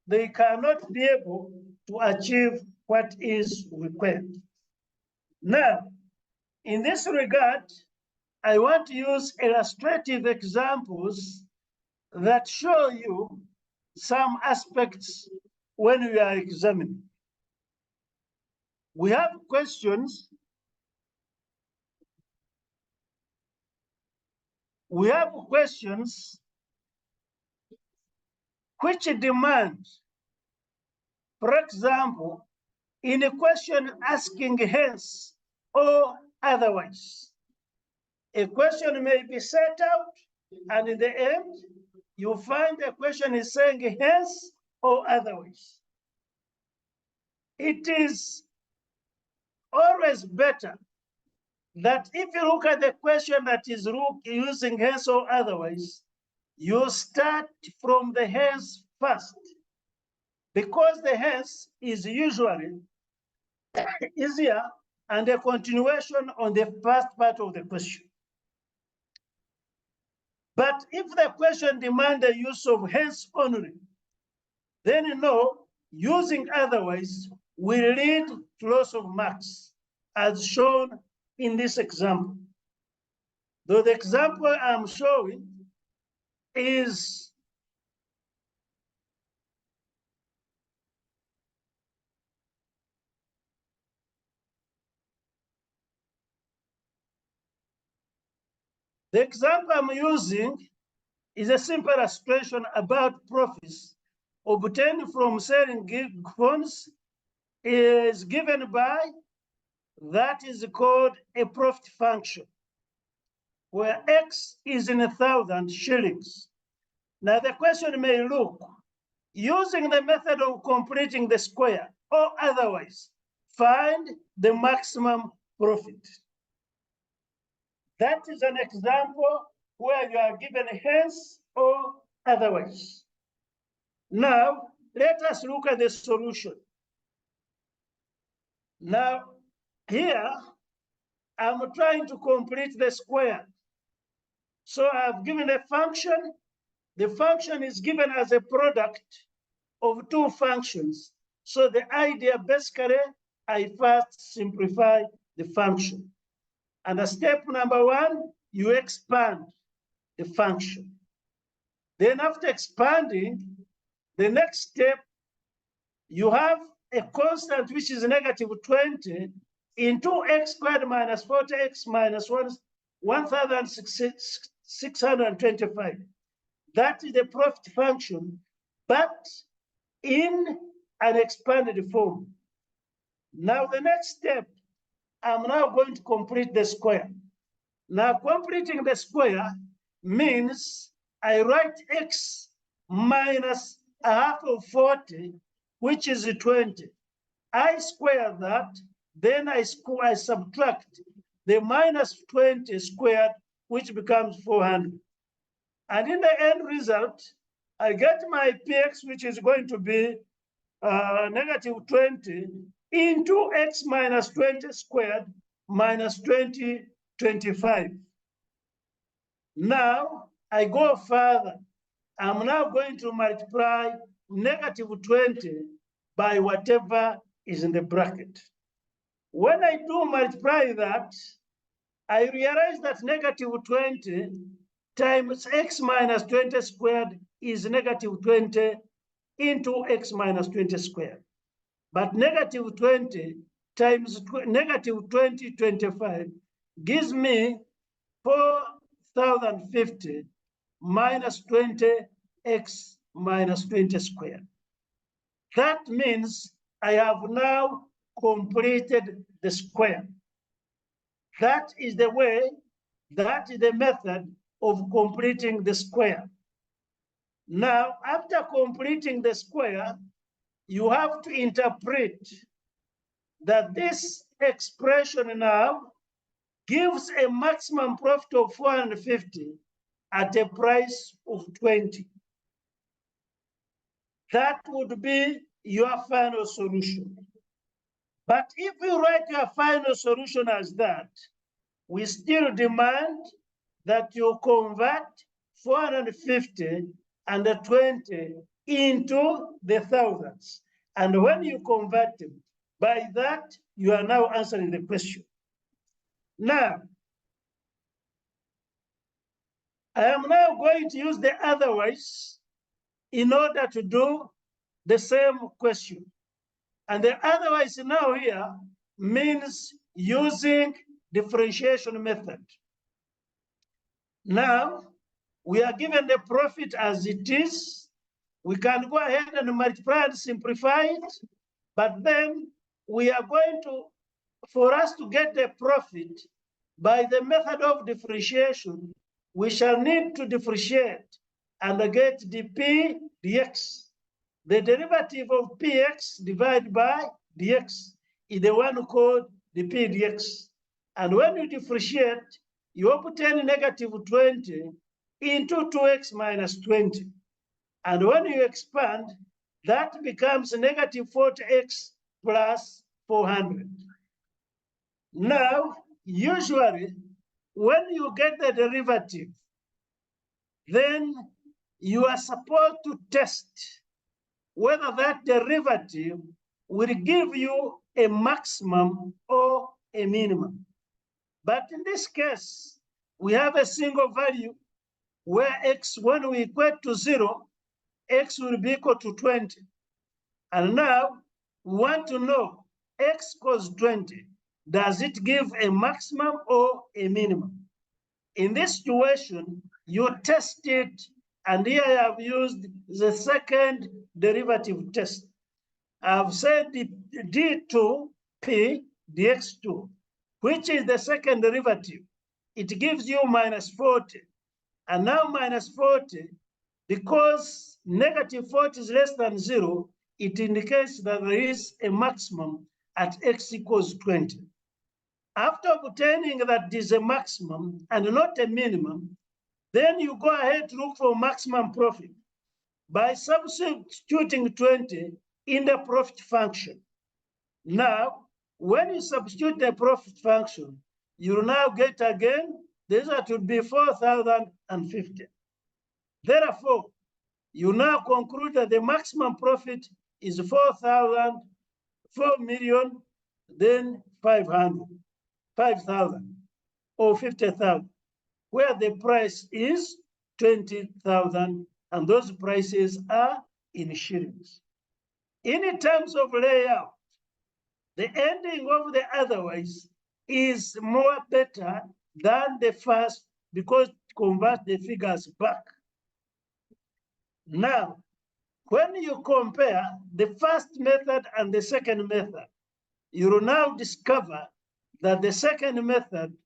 they cannot be able to achieve what is required. Now, in this regard, I want to use illustrative examples that show you some aspects when we are examining. We have questions. We have questions which demand, for example, in a question asking hence or otherwise. A question may be set out, and in the end, you find the question is saying hence or otherwise. It is always better that if you look at the question that is using hence or otherwise, you start from the hence first, because the hence is usually easier and a continuation on the first part of the question. But if the question demands the use of hence only, then you know using otherwise will lead to loss of marks, as shown in this example. Though the example I'm showing is the example I'm using is a simple illustration about profits obtained from selling phones is given by, that is called a profit function, where X is in 1,000 shillings. Now the question may look, using the method of completing the square or otherwise, find the maximum profit. That is an example where you are given hence or otherwise. Now, let us look at the solution. Now, here, I'm trying to complete the square. So I've given a function. The function is given as a product of 2 functions. So the idea, basically, I first simplify the function. And the step number 1, you expand the function. Then after expanding, the next step, you have a constant which is negative 20 into x squared minus 40x minus 1,625. That is the profit function, but in an expanded form. Now the next step, I'm now going to complete the square. Now completing the square means I write x minus a half of 40, which is 20. I square that, then I subtract the minus 20 squared, which becomes 400. And in the end result, I get my px, which is going to be negative 20 into x minus 20 squared minus 20, 25. Now, I go further. I'm now going to multiply negative 20 by whatever is in the bracket. When I do multiply that, I realize that negative 20 times x minus 20 squared is negative 20 into x minus 20 squared. But negative 20 times negative 20, 25 gives me 4,050 minus 20x minus 20 squared. That means I have now completed the square. That is the way, that is the method of completing the square. Now, after completing the square, you have to interpret that this expression now gives a maximum profit of 450 at a price of 20. That would be your final solution. But if you write your final solution as that, we still demand that you convert 450 and 20 into the thousands. And when you convert them, by that, you are now answering the question. Now, I am now going to use the otherwise in order to do the same question. And the otherwise now here means using differentiation method. Now, we are given the profit as it is. We can go ahead and multiply and simplify it, but then we are going to, for us to get the profit by the method of differentiation, we shall need to differentiate and get dp dx. The derivative of px divided by dx is the one called dp dx. And when you differentiate, you obtain negative 20 into 2x minus 20. And when you expand, that becomes negative 40x plus 400. Now, usually, when you get the derivative, then you are supposed to test whether that derivative will give you a maximum or a minimum. But in this case, we have a single value where x, when we equate to 0, x will be equal to 20. And now we want to know x equals 20. Does it give a maximum or a minimum? In this situation, you test it, and here I have used the second derivative test. I've said d2p dx2, which is the second derivative. It gives you minus 40. And now minus 40, because negative 40 is less than 0, it indicates that there is a maximum at x equals 20. After obtaining that is a maximum and not a minimum, then you go ahead to look for maximum profit by substituting 20 in the profit function. Now, when you substitute the profit function, you will now get again, the result would be 4,050. Therefore, you now conclude that the maximum profit is 4,000,000, then 5,000 or 50,000, where the price is 20,000, and those prices are in shillings. In terms of layout, the ending of the otherwise is more better than the first because it converts the figures back. Now, when you compare the first method and the second method, you will now discover that the second method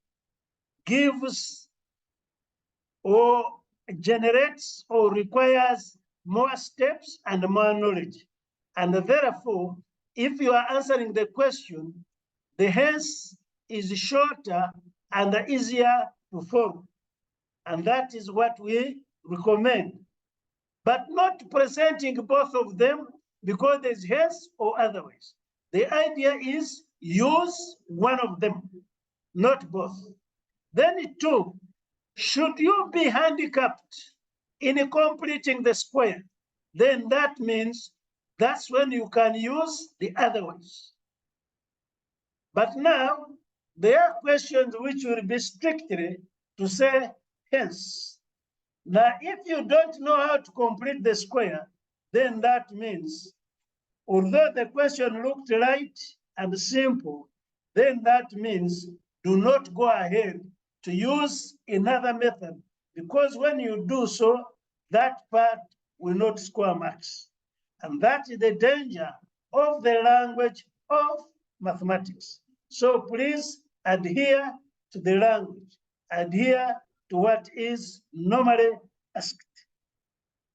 gives or generates or requires more steps and more knowledge. And therefore, if you are answering the question, the hence is shorter and easier to follow. And that is what we recommend. But not presenting both of them because there's hence or otherwise. The idea is use one of them, not both. Then two, should you be handicapped in completing the square, then that means that's when you can use the otherwise. But now, there are questions which will be strictly to say hence. Now, if you don't know how to complete the square, then that means, although the question looked right and simple, then that means do not go ahead to use another method, because when you do so, that part will not score marks. And that is the danger of the language of mathematics. So please adhere to the language, adhere to what is normally asked.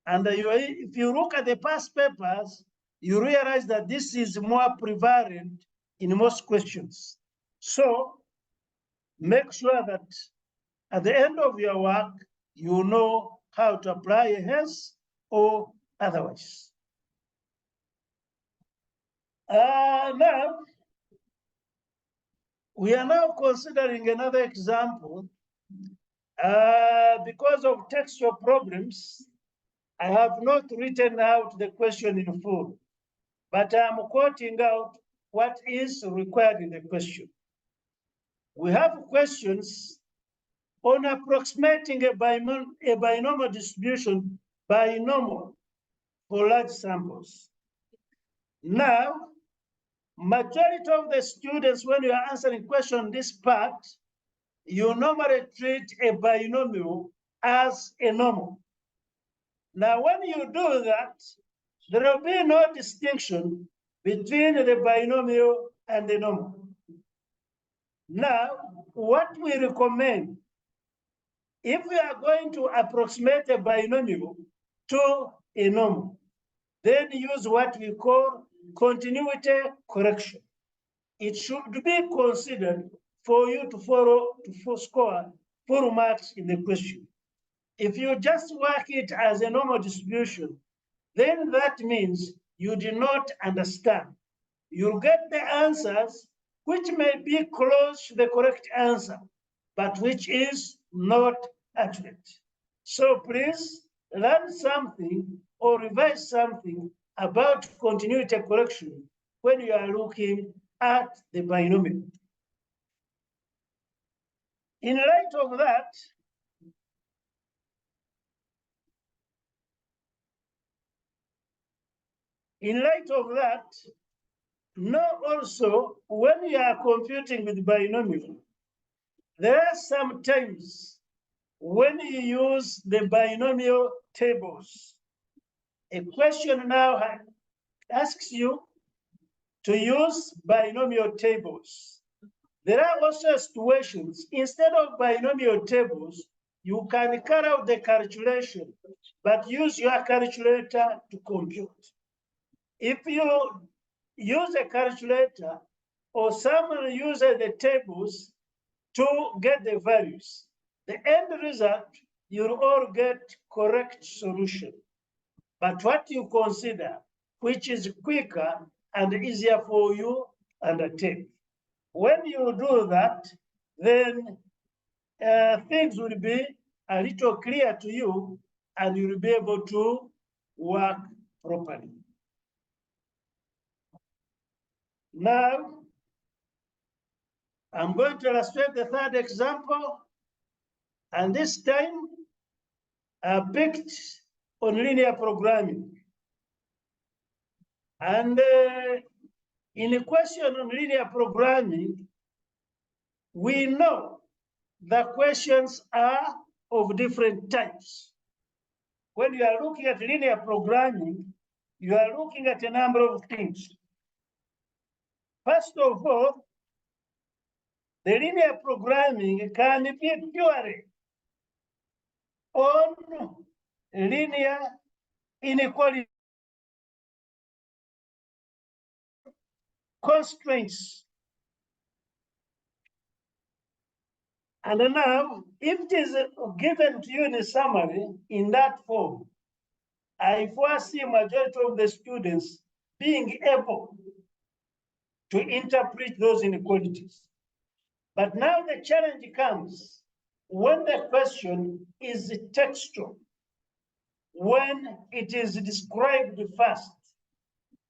And if you look at the past papers, you realize that this is more prevalent in most questions. So make sure that at the end of your work, you know how to apply a hence or otherwise. Now, we are now considering another example. Because of textual problems, I have not written out the question in full, but I'm quoting out what is required in the question. We have questions on approximating a binomial distribution by normal for large samples. Now, majority of the students, when you are answering question on this part, you normally treat a binomial as a normal. Now, when you do that, there will be no distinction between the binomial and the normal. Now, what we recommend, if we are going to approximate a binomial to a normal, then use what we call continuity correction. It should be considered for you to score full marks in the question. If you just work it as a normal distribution, then that means you do not understand. You'll get the answers which may be close to the correct answer, but which is not accurate. So please learn something or revise something about continuity correction when you are looking at the binomial. In light of that, know also when you are computing with binomial, there are some times when you use the binomial tables. A question now asks you to use binomial tables. There are also situations, instead of binomial tables, you can carry out the calculation, but use your calculator to compute. If you use a calculator or someone uses the tables to get the values, the end result, you'll all get correct solution. But what you consider, which is quicker and easier for you undertake. When you do that, then things will be a little clear to you and you'll be able to work properly. Now, I'm going to illustrate the third example, and this time I picked on linear programming. And in a question on linear programming, we know the questions are of different types. When you are looking at linear programming, you are looking at a number of things. First of all, the linear programming can be purely on linear inequality constraints. And now, if it is given to you in a summary in that form, I foresee majority of the students being able to interpret those inequalities. But now the challenge comes when the question is textual, when it is described first.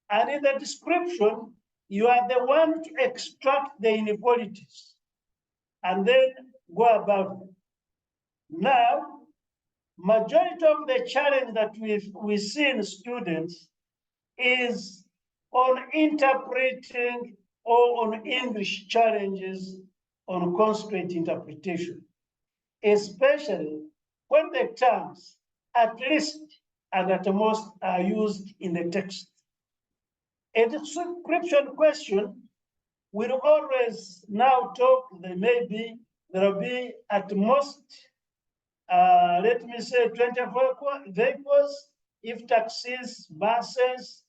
And in the description, you are the one to extract the inequalities and then go about it. Now, majority of the challenge that we see in students is on interpreting or on English challenges on constraint interpretation, especially when the terms at least and at most are used in the text. A description question we'll always now talk, there will be at most, let me say 24 vehicles, if taxis, buses,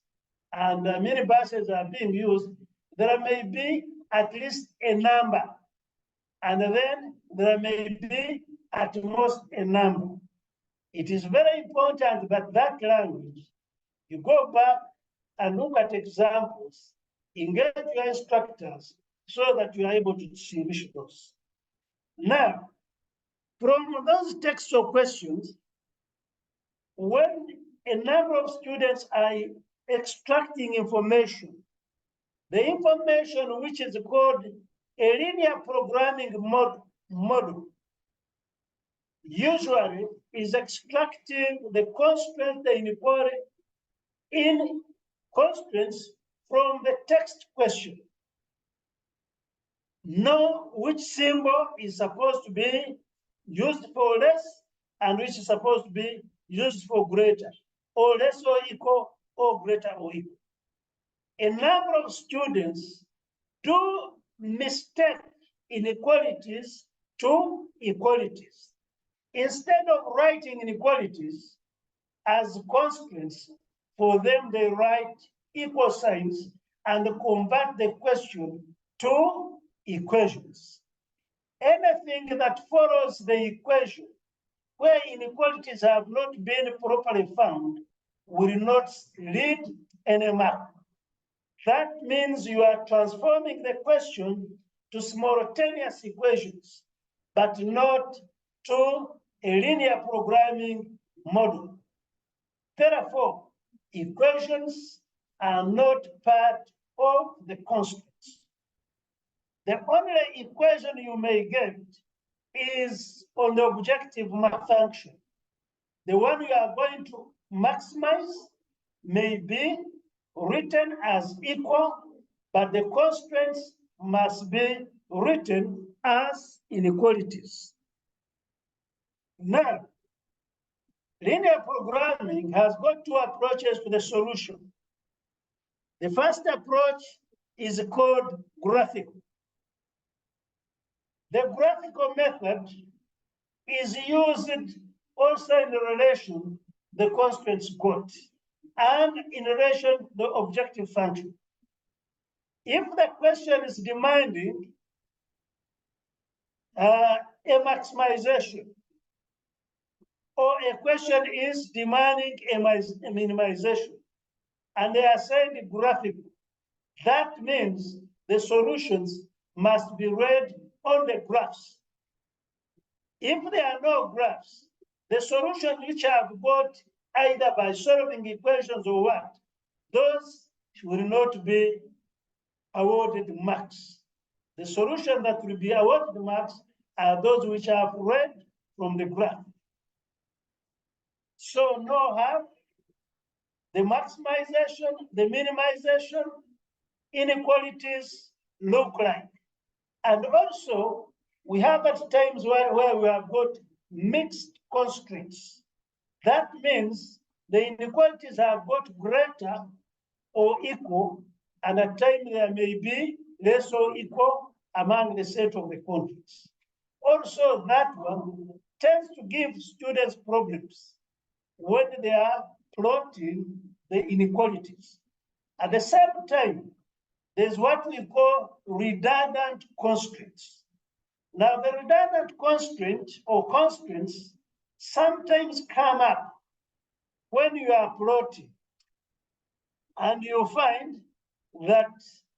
and minibuses are being used, there may be at least a number, and then there may be at most a number. It is very important that that language, you go back and look at examples, engage your instructors so that you are able to distinguish those. Now, from those textual questions, when a number of students are extracting information, the information which is called a linear programming model usually is extracting the constraint, the inequality in constraints from the text question. Know which symbol is supposed to be used for less and which is supposed to be used for greater, or less or equal, or greater or equal. A number of students do mistake inequalities to equalities. Instead of writing inequalities as constraints, for them they write equal signs and convert the question to equations. Anything that follows the equation where inequalities have not been properly found will not lead any mark. That means you are transforming the question to simultaneous equations, but not to a linear programming model. Therefore, equations are not part of the constraints. The only equation you may get is on the objective function. The one you are going to maximize may be written as equal, but the constraints must be written as inequalities. Now, linear programming has got two approaches to the solution. The first approach is called graphical. The graphical method is used also in relation the constraints got and in relation the objective function. If the question is demanding a maximization, or a question is demanding a minimization, and they are saying graphical, that means the solutions must be read on the graphs. If there are no graphs, the solutions which have got either by solving equations or what, those will not be awarded marks. The solution that will be awarded marks are those which have read from the graph. So know how the maximization, the minimization, inequalities look like. And also, we have at times where we have got mixed constraints. That means the inequalities have got greater or equal, and at times there may be less or equal among the set of the constraints. Also, that one tends to give students problems when they are plotting the inequalities. At the same time, there's what we call redundant constraints. Now, the redundant constraint or constraints sometimes come up when you are plotting, and you find that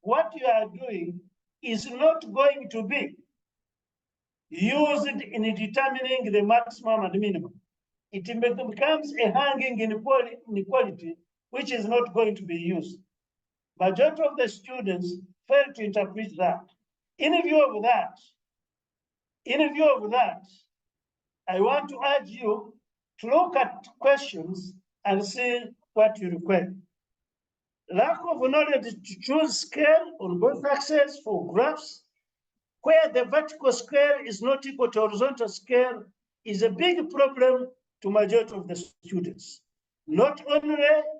what you are doing is not going to be used in determining the maximum and minimum. It becomes a hanging inequality, which is not going to be used. Majority of the students fail to interpret that. In view of that, I want to urge you to look at questions and see what you require. Lack of knowledge to choose scale on both axes for graphs, where the vertical scale is not equal to horizontal scale, is a big problem to majority of the students. Not only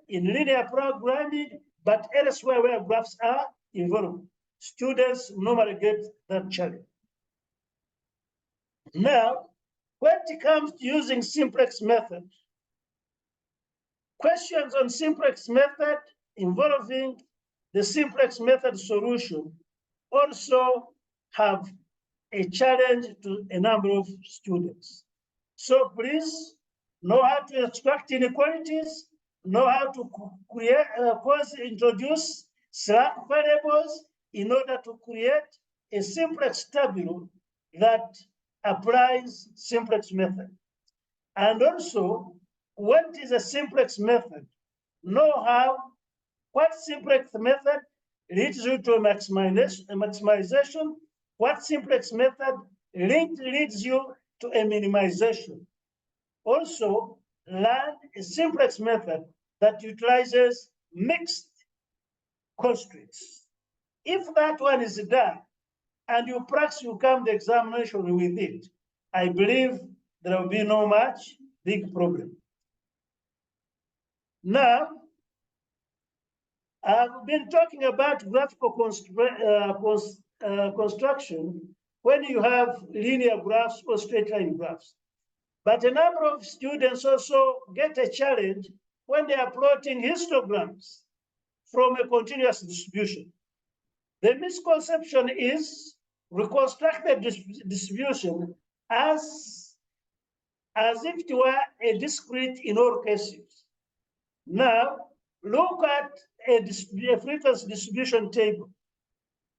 in linear programming, but elsewhere where graphs are involved. students normally get that challenge. Now, when it comes to using simplex method, questions on simplex method involving the simplex method solution also have a challenge to a number of students. So please know how to extract inequalities, know how to create, introduce slack variables in order to create a simplex tabular that applies simplex method. And also, what is a simplex method? Know how, what simplex method leads you to a maximization, what simplex method leads you to a minimization. Also, learn a simplex method that utilizes mixed constraints. If that one is done and you practice, you come the examination with it, I believe there will be no much big problem. Now, I've been talking about graphical construction when you have linear graphs or straight line graphs. But a number of students also get a challenge when they are plotting histograms from a continuous distribution. The misconception is reconstruct the distribution as if it were a discrete in all cases. Now, look at a frequency distribution table.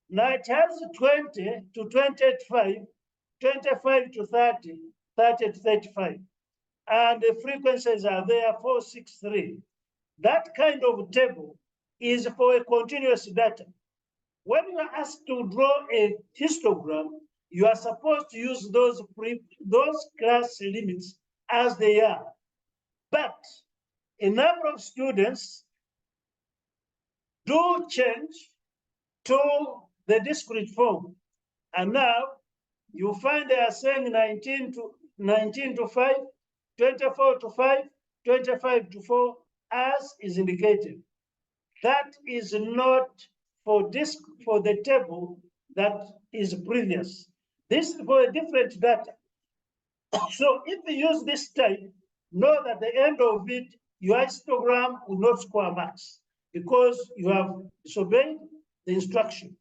Now it has 20 to 25, 25 to 30, 30 to 35. And the frequencies are there 4, 6, 3. That kind of table is for a continuous data. When you are asked to draw a histogram, you are supposed to use those class limits as they are. But a number of students do change to the discrete form. And now you find they are saying 19 to 5, 24 to 5, 25 to 4, as is indicated. That is not for the table that is previous. This is for a different data. So if you use this type, know that at the end of it, your histogram will not score marks because you have disobeyed the instruction.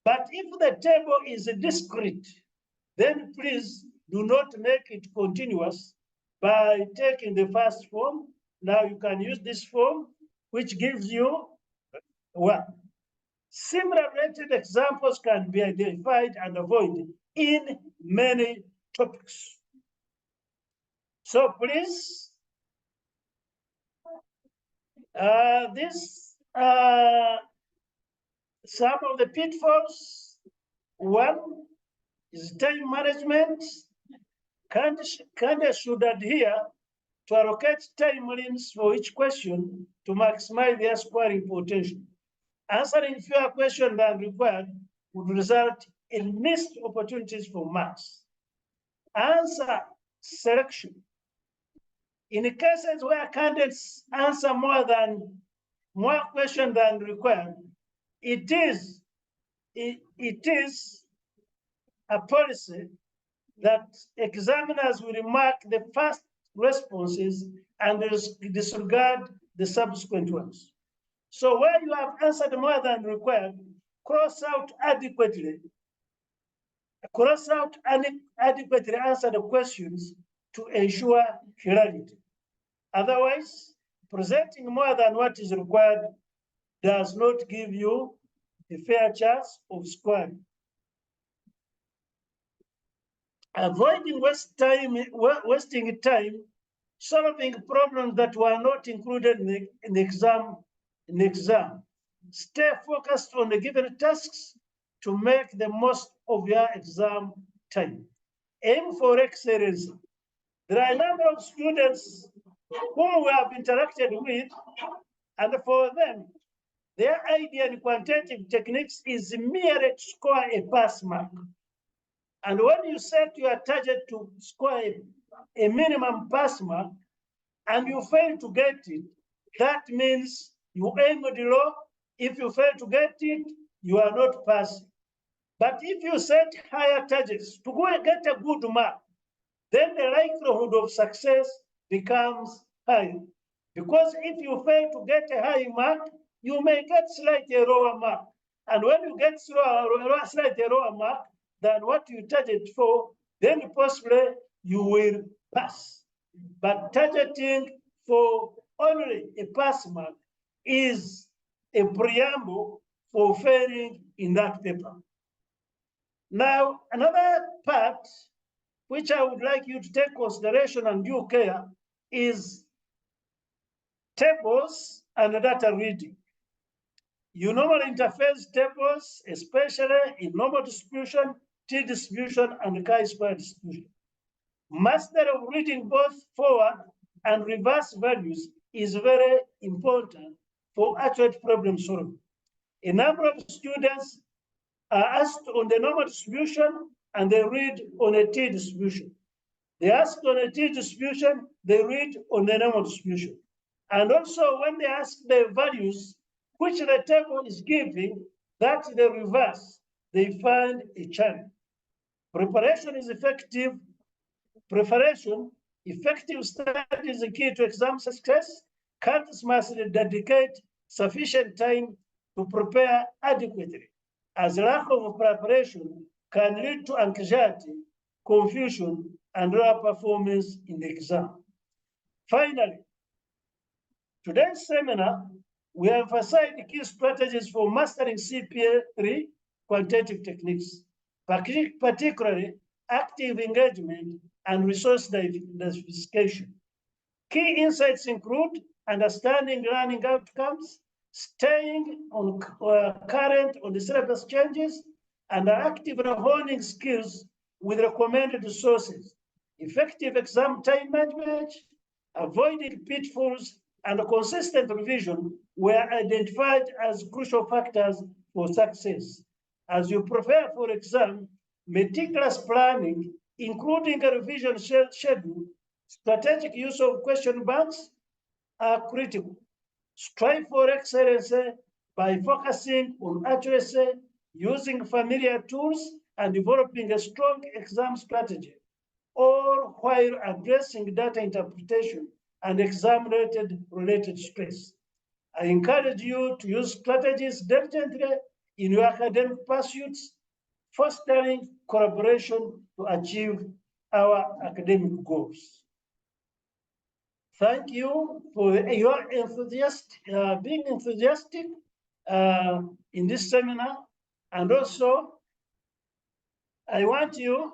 But if the table is discrete, then please do not make it continuous by taking the first form. Now you can use this form, which gives you 1. Similar related examples can be identified and avoided in many topics. So please, some of the pitfalls. 1 is time management. Candidates should adhere to allocate time limits for each question to maximize their scoring potential. Answering fewer questions than required would result in missed opportunities for marks. Answer selection. In the cases where candidates answer more questions than required, it is a policy that examiners will mark the first responses and disregard the subsequent ones. So where you have answered more than required, cross out adequately answer the questions to ensure clarity. Otherwise, presenting more than what is required does not give you a fair chance of scoring. Avoiding wasting time solving problems that were not included in the exam. Stay focused on the given tasks to make the most of your exam time. Aim for excellence. There are a number of students whom we have interacted with, and for them, their idea in quantitative techniques is merely to score a pass mark. And when you set your target to score a minimum pass mark, and you fail to get it, that means you aimed low. If you fail to get it, you are not passing. But if you set higher targets to go and get a good mark, then the likelihood of success becomes high. Because if you fail to get a high mark, you may get slightly lower mark. And when you get slightly lower mark than what you target for, then possibly you will pass. But targeting for only a pass mark is a preamble for failing in that paper. Now, another part which I would like you to take consideration and due care is tables and data reading. You normally interface tables, especially in normal distribution, t-distribution, and chi-square distribution. Mastery of reading both forward and reverse values is very important for accurate problem solving. A number of students are asked on the normal distribution and they read on a t-distribution. They ask on a t-distribution, they read on the normal distribution. And also when they ask the values which the table is giving, that the reverse, they find a challenge. Preparation is effective. Preparation, effective study is the key to exam success. Candidates must dedicate sufficient time to prepare adequately, as lack of preparation can lead to anxiety, confusion, and lower performance in the exam. Finally, today's seminar, we emphasize the key strategies for mastering CPA 3 quantitative techniques, particularly active engagement and resource diversification. Key insights include understanding learning outcomes, staying on current on the syllabus changes, and actively honing skills with recommended resources, effective exam time management, avoiding pitfalls, and consistent revision were identified as crucial factors for success. As you prepare for exam, meticulous planning, including a revision schedule, strategic use of question banks are critical. Strive for excellence by focusing on accuracy, using familiar tools, and developing a strong exam strategy, all while addressing data interpretation and exam-related stress. I encourage you to use strategies diligently in your academic pursuits, fostering collaboration to achieve our academic goals. Thank you for your being enthusiastic in this seminar. And also, I want you,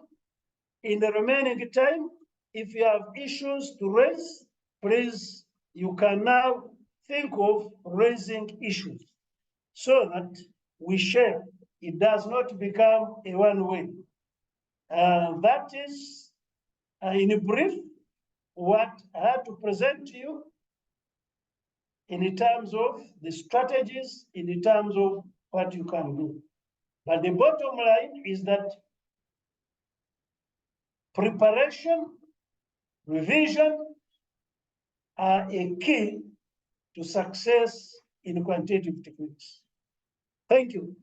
in the remaining time, if you have issues to raise, please, you can now think of raising issues so that we share. It does not become a one-way. That is, in brief, what I had to present to you in terms of the strategies, in terms of what you can do. But the bottom line is that preparation, revision are a key to success in quantitative techniques. Thank you.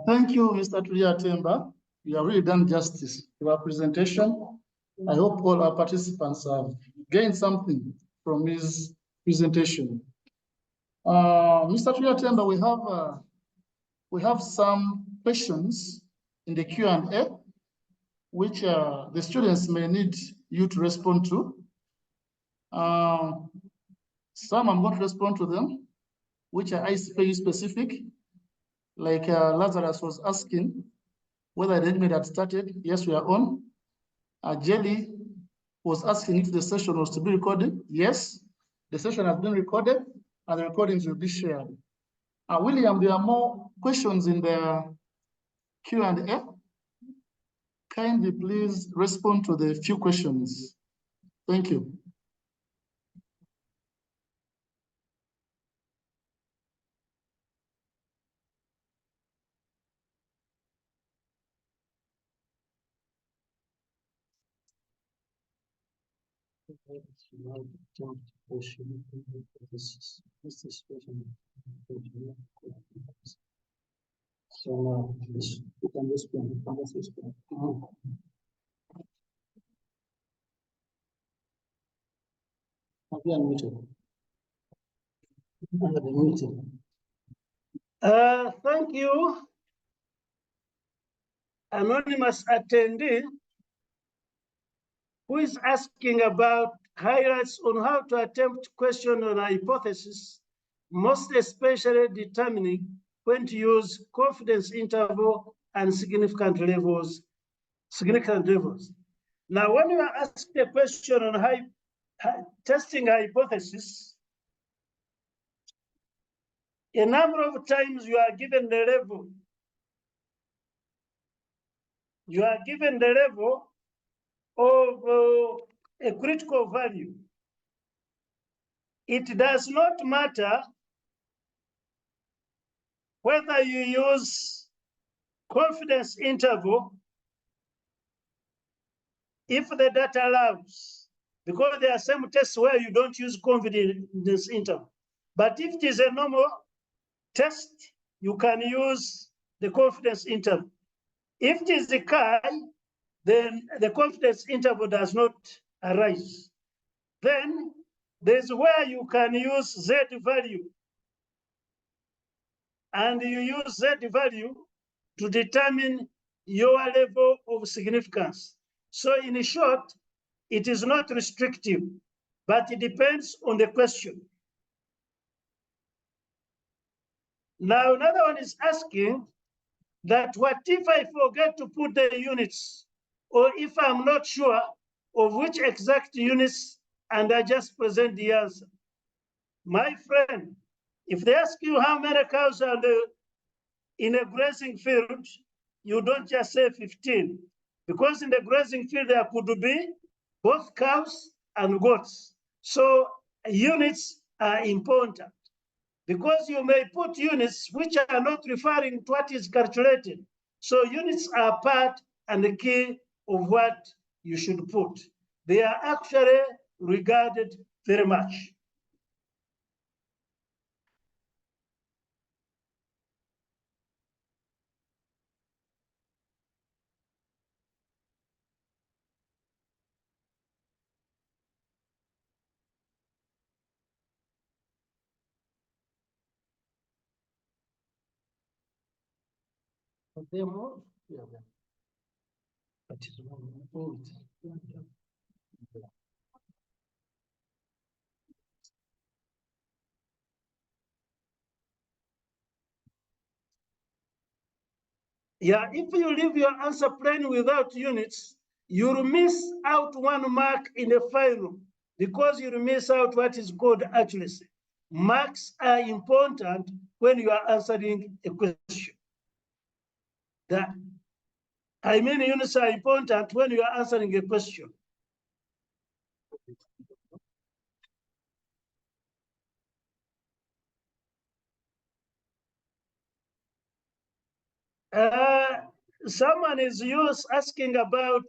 Thank you, Mr. Tulia Temba. You have really done justice to our presentation. I hope all our participants have gained something from his presentation. Mr. Tulia Temba, we have some questions in the Q&A, which the students may need you to respond to. Some I'm going to respond to them, which are ICPE specific, like Lazarus was asking whether the engagement had started. Yes, we are on. Jelly was asking if the session was to be recorded. Yes, the session has been recorded and the recordings will be shared. William, there are more questions in the Q&A. Kindly please respond to the few questions. Thank you. So now you can respond. Have you unmuted? Under the meeting. Thank you, anonymous attendee, who is asking about highlights on how to attempt question on a hypothesis, most especially determining when to use confidence interval and significant levels. Now, when you are asked a question on testing a hypothesis, a number of times you are given the level. You are given the level of a critical value. It does not matter whether you use confidence interval if the data allows, because there are some tests where you don't use confidence interval. But if it is a normal test, you can use the confidence interval. If it is the chi, then the confidence interval does not arise. Then there's where you can use Z value. And you use Z value to determine your level of significance. So in short, it is not restrictive, but it depends on the question. Now, another one is asking that what if I forget to put the units, or if I'm not sure of which exact units and I just present the answer? My friend, if they ask you how many cows are in a grazing field, you don't just say 15, because in the grazing field there could be both cows and goats. So units are important, because you may put units which are not referring to what is calculated. So units are part and the key of what you should put. They are actually regarded very much. Yeah, if you leave your answer plain without units, you'll miss out 1 mark in the final, because you'll miss out what is called accuracy. Marks are important when you are answering a question. Units are important when you are answering a question. Someone is asking about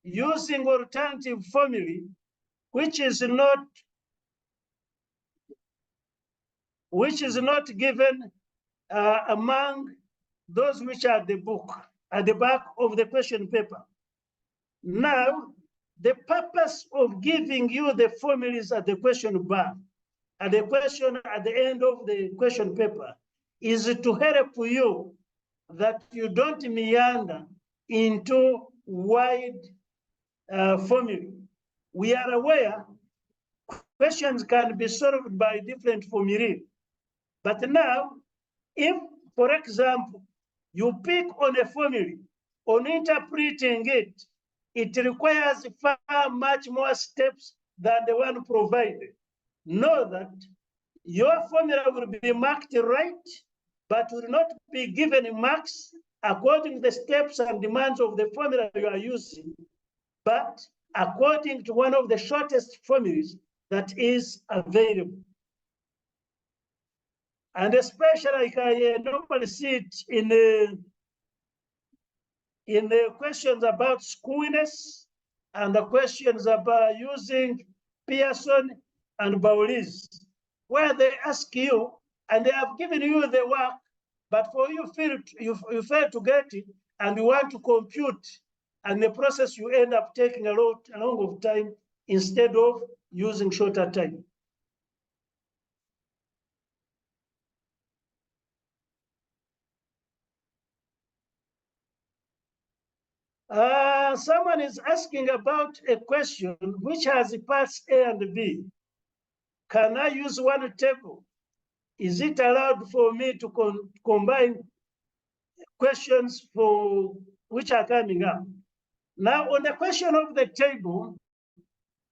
using alternative formulae, which is not given among those which are at the back of the question paper. Now, the purpose of giving you the formulas at the question bar, at the question at the end of the question paper, is to help you that you don't meander into wide formulae. We are aware questions can be solved by different formulae. But now, if, for example, you pick on a formula, on interpreting it, it requires far much more steps than the one provided. Know that your formula will be marked right, but will not be given marks according to the steps and demands of the formula you are using, but according to one of the shortest formulas that is available. And especially like I normally see it in the questions about screwiness and the questions about using Pearson and Bauli's, where they ask you, and they have given you the work, but for you fail to get it, and you want to compute, and the process you end up taking a long of time instead of using shorter time. Someone is asking about a question which has parts A and B. Can I use one table? Is it allowed for me to combine questions for which are coming up? Now, on the question of the table,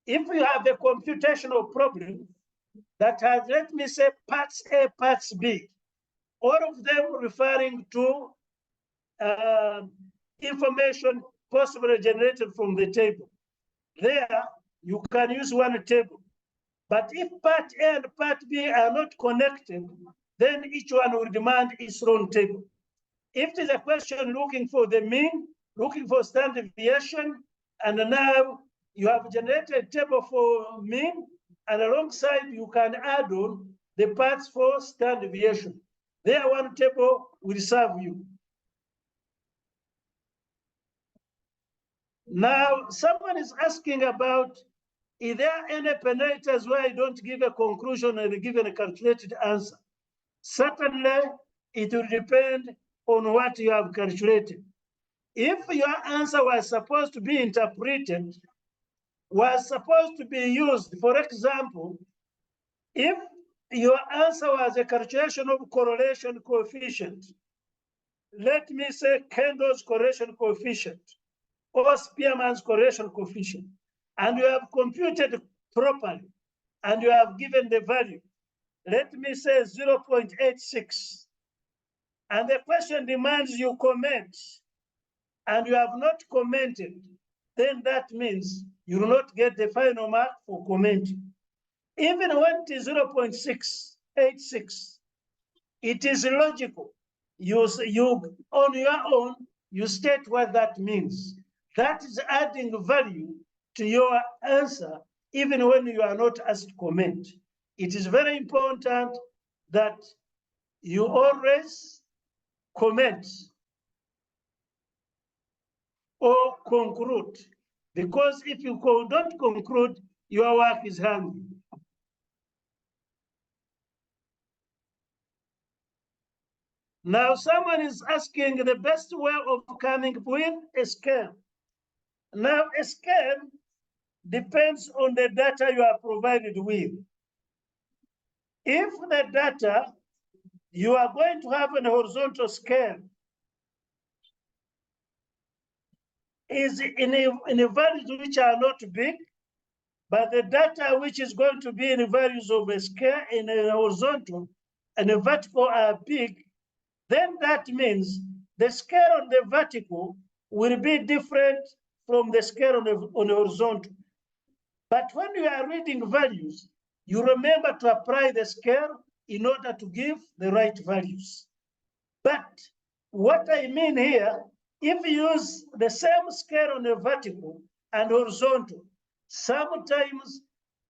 if you have a computational problem that has, let me say, parts A, parts B, all of them referring to information possibly generated from the table, there you can use one table. But if part A and part B are not connected, then each one will demand its own table. If it is a question looking for the mean, looking for standard deviation, and now you have generated a table for mean, and alongside you can add on the parts for standard deviation. There one table will serve you. Now, someone is asking about, is there any penalties where you don't give a conclusion and give a calculated answer? Certainly, it will depend on what you have calculated. If your answer was supposed to be interpreted, was supposed to be used, for example, if your answer was a calculation of correlation coefficient, let me say Kendall's correlation coefficient, or Spearman's correlation coefficient, and you have computed properly, and you have given the value, let me say 0.86, and the question demands you comment, and you have not commented, then that means you will not get the final mark for commenting. Even when it is 0.686, it is logical. You on your own, you state what that means. That is adding value to your answer, even when you are not asked to comment. It is very important that you always comment or conclude, because if you don't conclude, your work is hanging. Now, someone is asking the best way of coming with a scale. Now, a scale depends on the data you are provided with. If the data, you are going to have an horizontal scale, is in values which are not big, but the data which is going to be in values of a scale in a horizontal and a vertical are big, then that means the scale on the vertical will be different from the scale on the horizontal. But when you are reading values, you remember to apply the scale in order to give the right values. But what I mean here, if you use the same scale on the vertical and horizontal, sometimes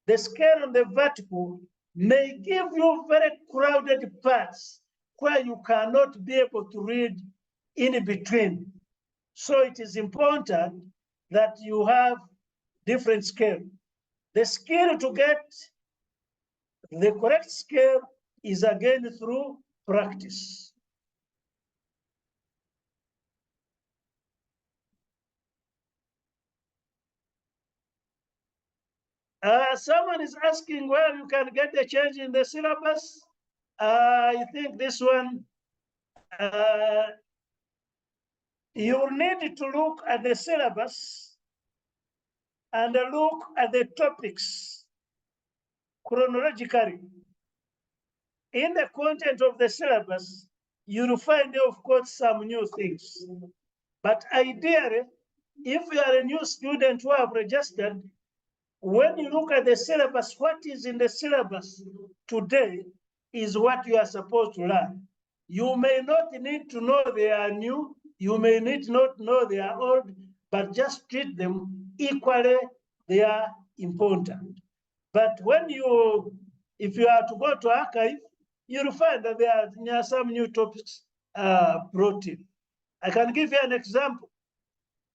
the scale on the vertical may give you very crowded parts where you cannot be able to read in between. So it is important that you have different scale. The skill to get the correct scale is again through practice. Someone is asking where you can get the change in the syllabus. I think this one, you need to look at the syllabus and look at the topics chronologically. In the content of the syllabus, you'll find, of course, some new things. But ideally, if you are a new student who have registered, when you look at the syllabus, what is in the syllabus today is what you are supposed to learn. You may not need to know they are new, you may need not know they are old, but just treat them equally they are important. But if you are to go to archive, you'll find that there are some new topics brought in. I can give you an example.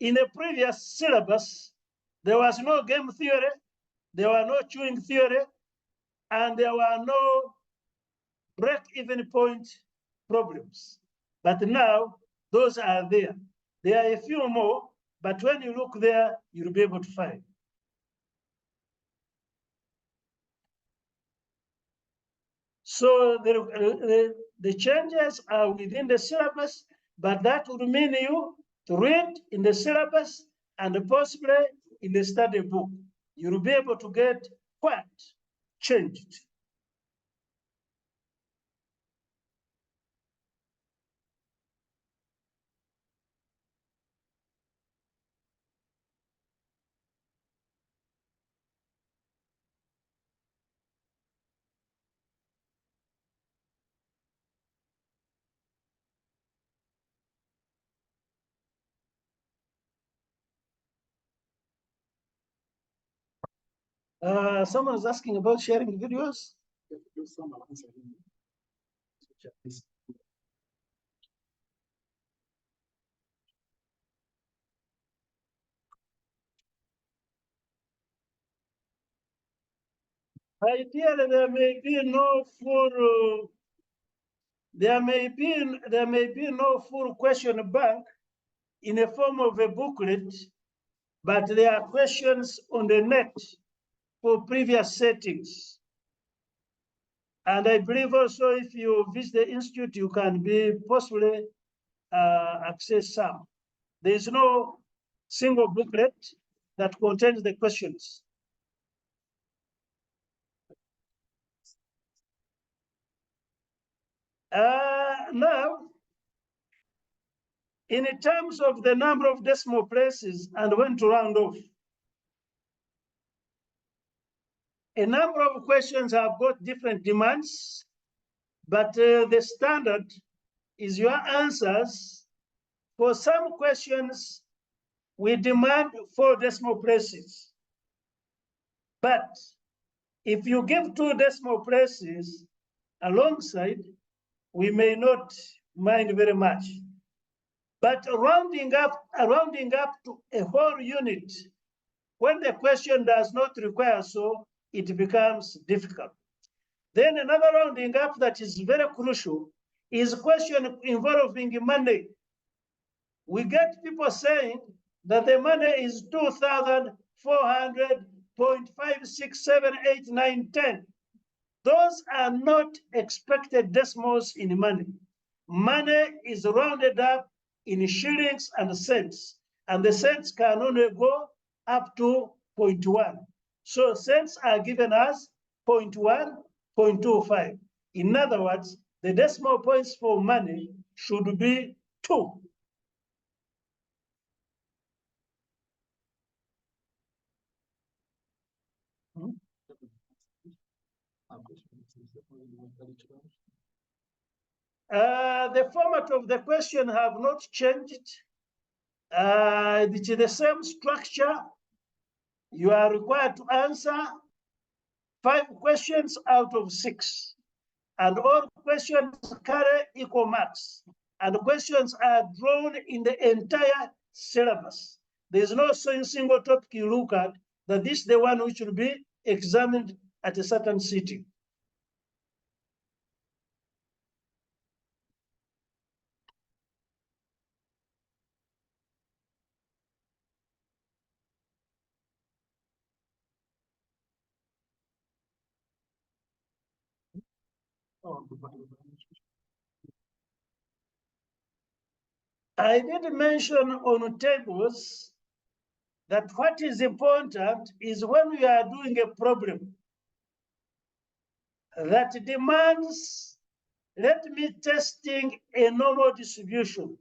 In a previous syllabus, there was no game theory, there were no chewing theory, and there were no break-even point problems. But now, those are there. There are a few more, but when you look there, you'll be able to find. So the changes are within the syllabus, but that would mean you to read in the syllabus and possibly in the study book. You'll be able to get what changed. Someone is asking about sharing videos. Ideally, there may be no full. There may be no full question bank in the form of a booklet, but there are questions on the net for previous settings. And I believe also if you visit the institute, you can be possibly access some. There is no single booklet that contains the questions. Now, in terms of the number of decimal places and when to round off, a number of questions have got different demands, but the standard is your answers. For some questions, we demand 4 decimal places. But if you give 2 decimal places alongside, we may not mind very much. But rounding up to a whole unit, when the question does not require so, it becomes difficult. Then another rounding up that is very crucial is a question involving money. We get people saying that the money is 2,400.5678910. Those are not expected decimals in money. Money is rounded up in shillings and cents, and the cents can only go up to 0.1. So cents are given as 0.1, 0.25. In other words, the decimal points for money should be 2. The format of the question have not changed. It is the same structure. You are required to answer 5 questions out of 6. And all questions carry equal marks. And questions are drawn in the entire syllabus. There's no single topic you look at that this is the one which will be examined at a certain sitting. I did mention on tables that what is important is when we are doing a problem that demands, let me testing a normal distribution,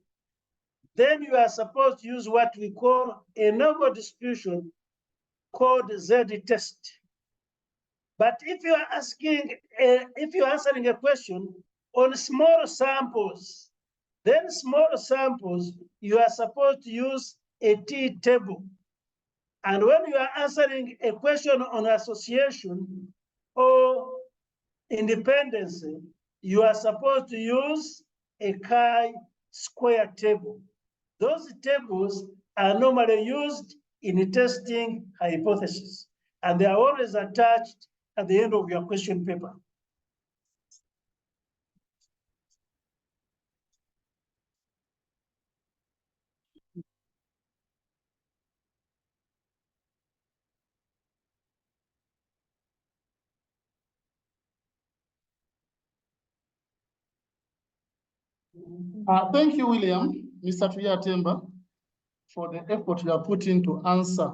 then you are supposed to use what we call a normal distribution called Z-test. But if you are answering a question on small samples, then small samples, you are supposed to use a T-table. And when you are answering a question on association or independence, you are supposed to use a chi-square table. Those tables are normally used in testing hypotheses, and they are always attached at the end of your question paper. Thank you, William, Mr. Tuyatemba, for the effort you are putting to answer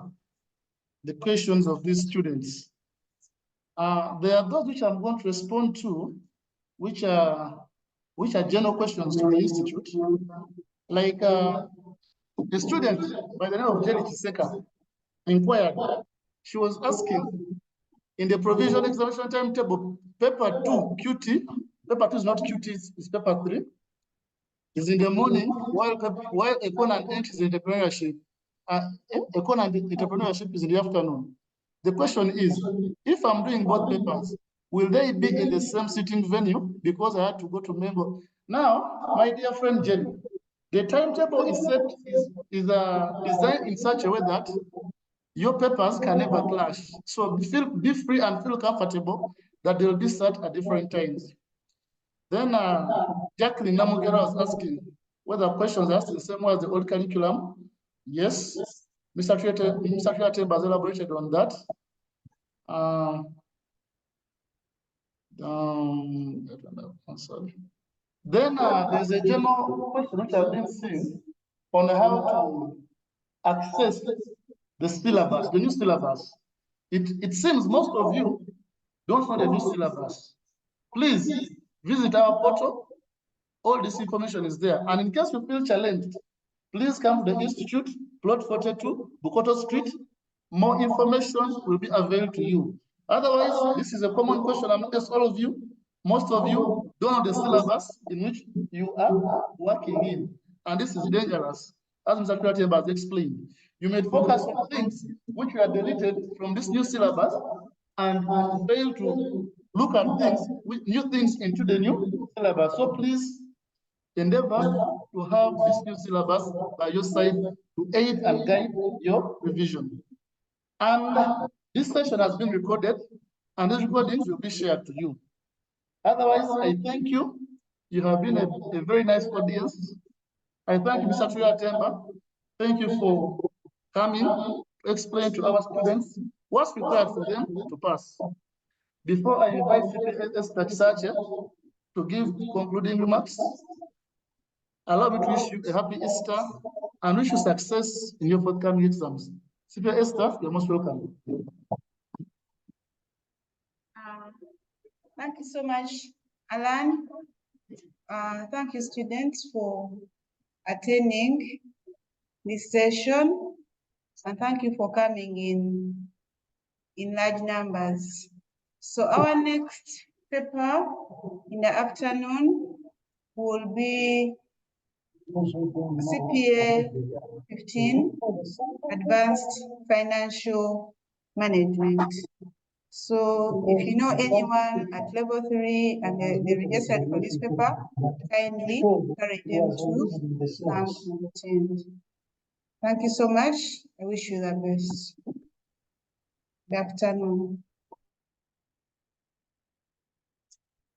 the questions of these students. There are those which I'm going to respond to, which are general questions to the institute. Like a student by the name of Jenny Chiseka inquired. She was asking, in the provisional examination timetable, paper 2 QT, paper 2 is not QT, it's paper 3, is in the morning, while econ and ent is entrepreneurship. Econ and entrepreneurship is in the afternoon. The question is, if I'm doing both papers, will they be in the same sitting venue? Because I had to go to Mengo. Now, my dear friend Jenny, the timetable is designed in such a way that your papers can never clash. So be free and feel comfortable that they will be set at different times. Then Jacqueline Namugera was asking whether questions are asked the same way as the old curriculum. Yes, Mr. Triate has elaborated on that. Sorry. Then there's a general question which I've been seeing on how to access the syllabus, the new syllabus. It seems most of you don't know the new syllabus. Please visit our portal. All this information is there. And in case you feel challenged, please come to the Institute, plot 42, Bukoto Street. More information will be available to you. Otherwise, this is a common question amongst all of you. Most of you don't know the syllabus in which you are working in. And this is dangerous, as Mr. Kurateba has explained. You may focus on things which were deleted from this new syllabus and fail to look at things, new things into the new syllabus. So please endeavor to have this new syllabus by your side to aid and guide your revision. And this session has been recorded, and these recordings will be shared to you. Otherwise, I thank you. You have been a very nice audience. I thank Mr. Tuyatemba. Thank you for coming to explain to our students what's required for them to pass. Before I invite CPS Tachisache to give concluding remarks, allow me to wish you a happy Easter and wish you success in your forthcoming exams. CPS staff, you're most welcome. Thank you so much, Alan. Thank you, students, for attending this session, and thank you for coming in large numbers. So our next paper in the afternoon will be CPA 15, Advanced Financial Management. So if you know anyone at level 3 and they registered for this paper, kindly encourage them to come and attend. Thank you so much. I wish you the best. Good afternoon.